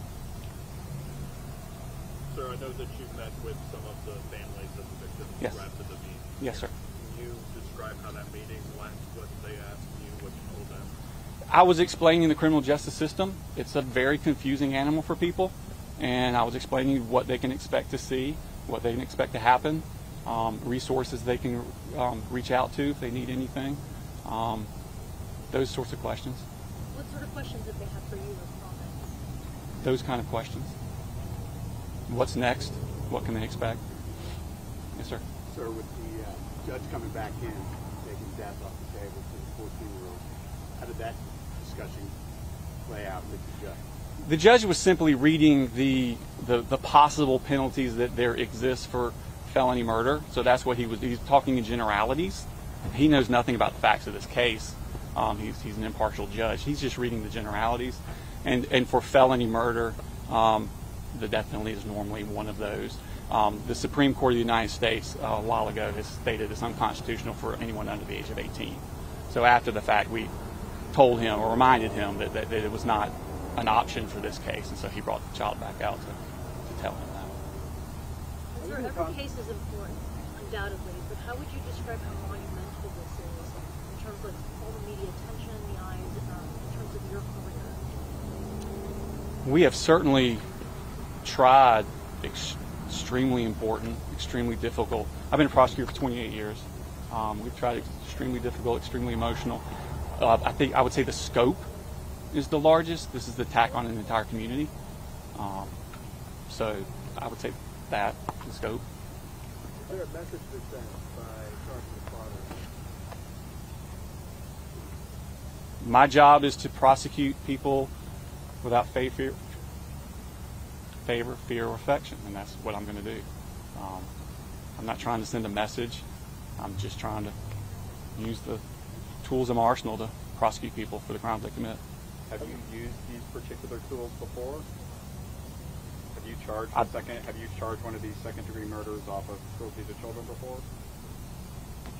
Sir, I know that you've met with some of the families of the victims yes. who arrived at the meeting. Yes, sir. Can you describe how that meeting went, what they asked you, what you told them? I was explaining the criminal justice system. It's a very confusing animal for people, and I was explaining what they can expect to see, what they can expect to happen, resources they can reach out to if they need anything, those sorts of questions. What sort of questions did they have for you as comments? Those kind of questions. What's next? What can they expect? Yes, sir. Sir, with the judge coming back in, taking death off the table to the 14-year-old, how did that discussion play out with the judge? The judge was simply reading the possible penalties that there exist for felony murder. So that's what he's talking in generalities. He knows nothing about the facts of this case. He's an impartial judge. He's just reading the generalities. And for felony murder, the death penalty is normally one of those. The Supreme Court of the United States a while ago has stated it's unconstitutional for anyone under the age of 18. So after the fact, we told him or reminded him that it was not an option for this case, and so he brought the child back out to tell him that. Sir, every case is important, undoubtedly, but how would you describe how monumental this is in terms of all the media attention, the eyes, in terms of your career? We have certainly tried extremely important, extremely difficult. I've been a prosecutor for 28 years. We've tried extremely difficult, extremely emotional. I would say the scope is the largest. This is the attack on an entire community. So I would say that, the scope. Is there a message that's sent by charging the father? My job is to prosecute people without fear, or affection, and that's what I'm going to do. I'm not trying to send a message. I'm just trying to use the tools in my arsenal to prosecute people for the crimes they commit. Have you used these particular tools before? Have you charged one of these second-degree murders off of cruelty to children before?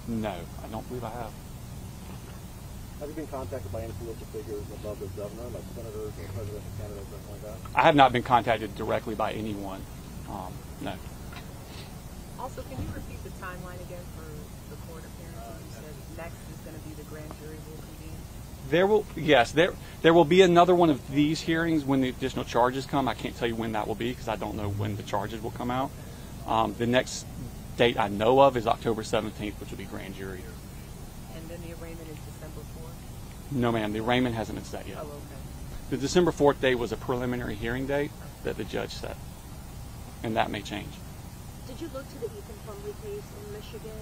No, I don't believe I have. Have you been contacted by any political figures above the governor, like senators or presidential candidates or anything like that? I have not been contacted directly by anyone. No. Also, can you repeat the timeline again for the court appearances? You said next is going to be the grand jury will convene. There will be another one of these hearings when the additional charges come. I can't tell you when that will be because I don't know when the charges will come out. The next date I know of is October 17th, which will be grand jury. And then the arraignment is December 4th? No, ma'am. The arraignment hasn't been set yet. Oh, okay. The December 4th date was a preliminary hearing date that the judge set, and that may change. Did you look to the Ethan Plumley case in Michigan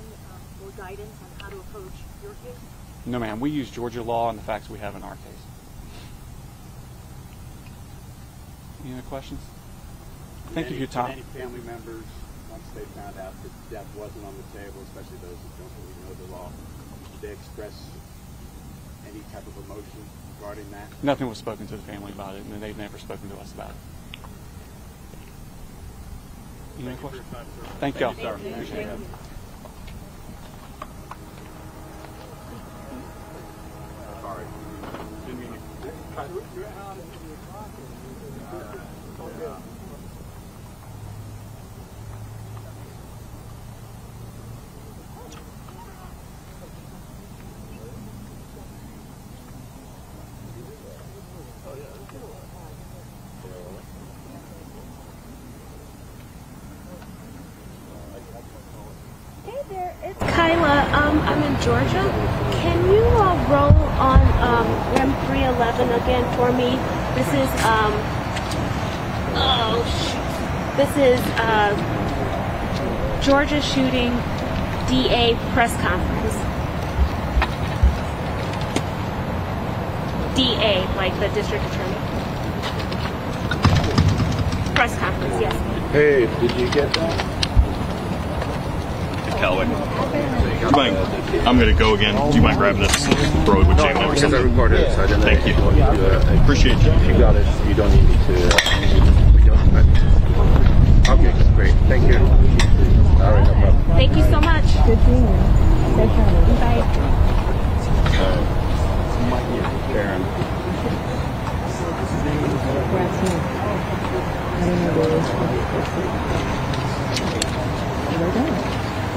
for guidance on how to approach your case? No, ma'am. We use Georgia law and the facts we have in our case. Any other questions? Thank you for your time. Any family members, once they found out that death wasn't on the table, especially those who don't really know the law, did they express any type of emotion regarding that? Nothing was spoken to the family about it, and they've never spoken to us about it. Any other questions? Thank y'all. Appreciate it. Sorry. Didn't mean to. Hey there, it's Kyla. I'm in Georgia. Can you roll on REM 311 again for me? This is this is Georgia shooting DA press conference. DA, like the district attorney. Press conference, yes. Hey, did you get that? Kelly. I'm going to go again. Do you mind grabbing this and throw it with Jay? No, because I recorded it, so I didn't. Thank you. Appreciate you. You got it. You don't need me to. We don't. Okay, great. Thank you. All right, no problem. Thank you so much. Good seeing you. Safe travel. Bye. Karen. We're done.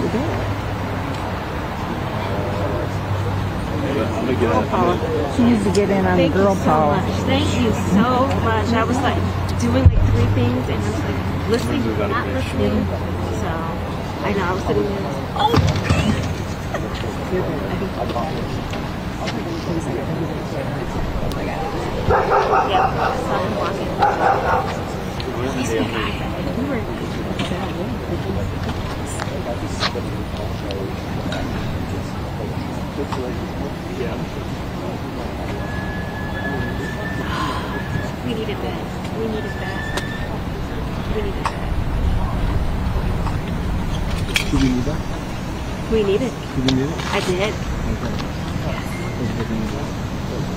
We're done. Girl power. She needs to get in on the girl power. Thank you so much. I was like doing like 3 things and just like listening, not listening. So I know I was sitting there. Oh. You're good. I think yeah, I saw him walking. Please say hi. We were we needed this. Do we need that? We need it. Do we need it? I did. Okay.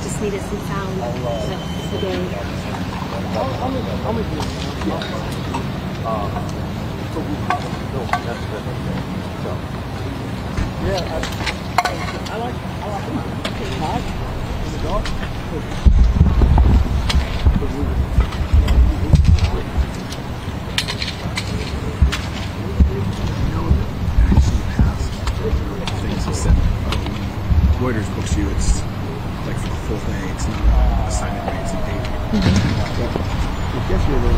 Just needed some sound. That's the day. I'll make this. So we built that's the so yeah, I like it. Hot in the dark. Things he said. Reuters books you, it's like for the full day, it's not assignment rates and date. I guess you're the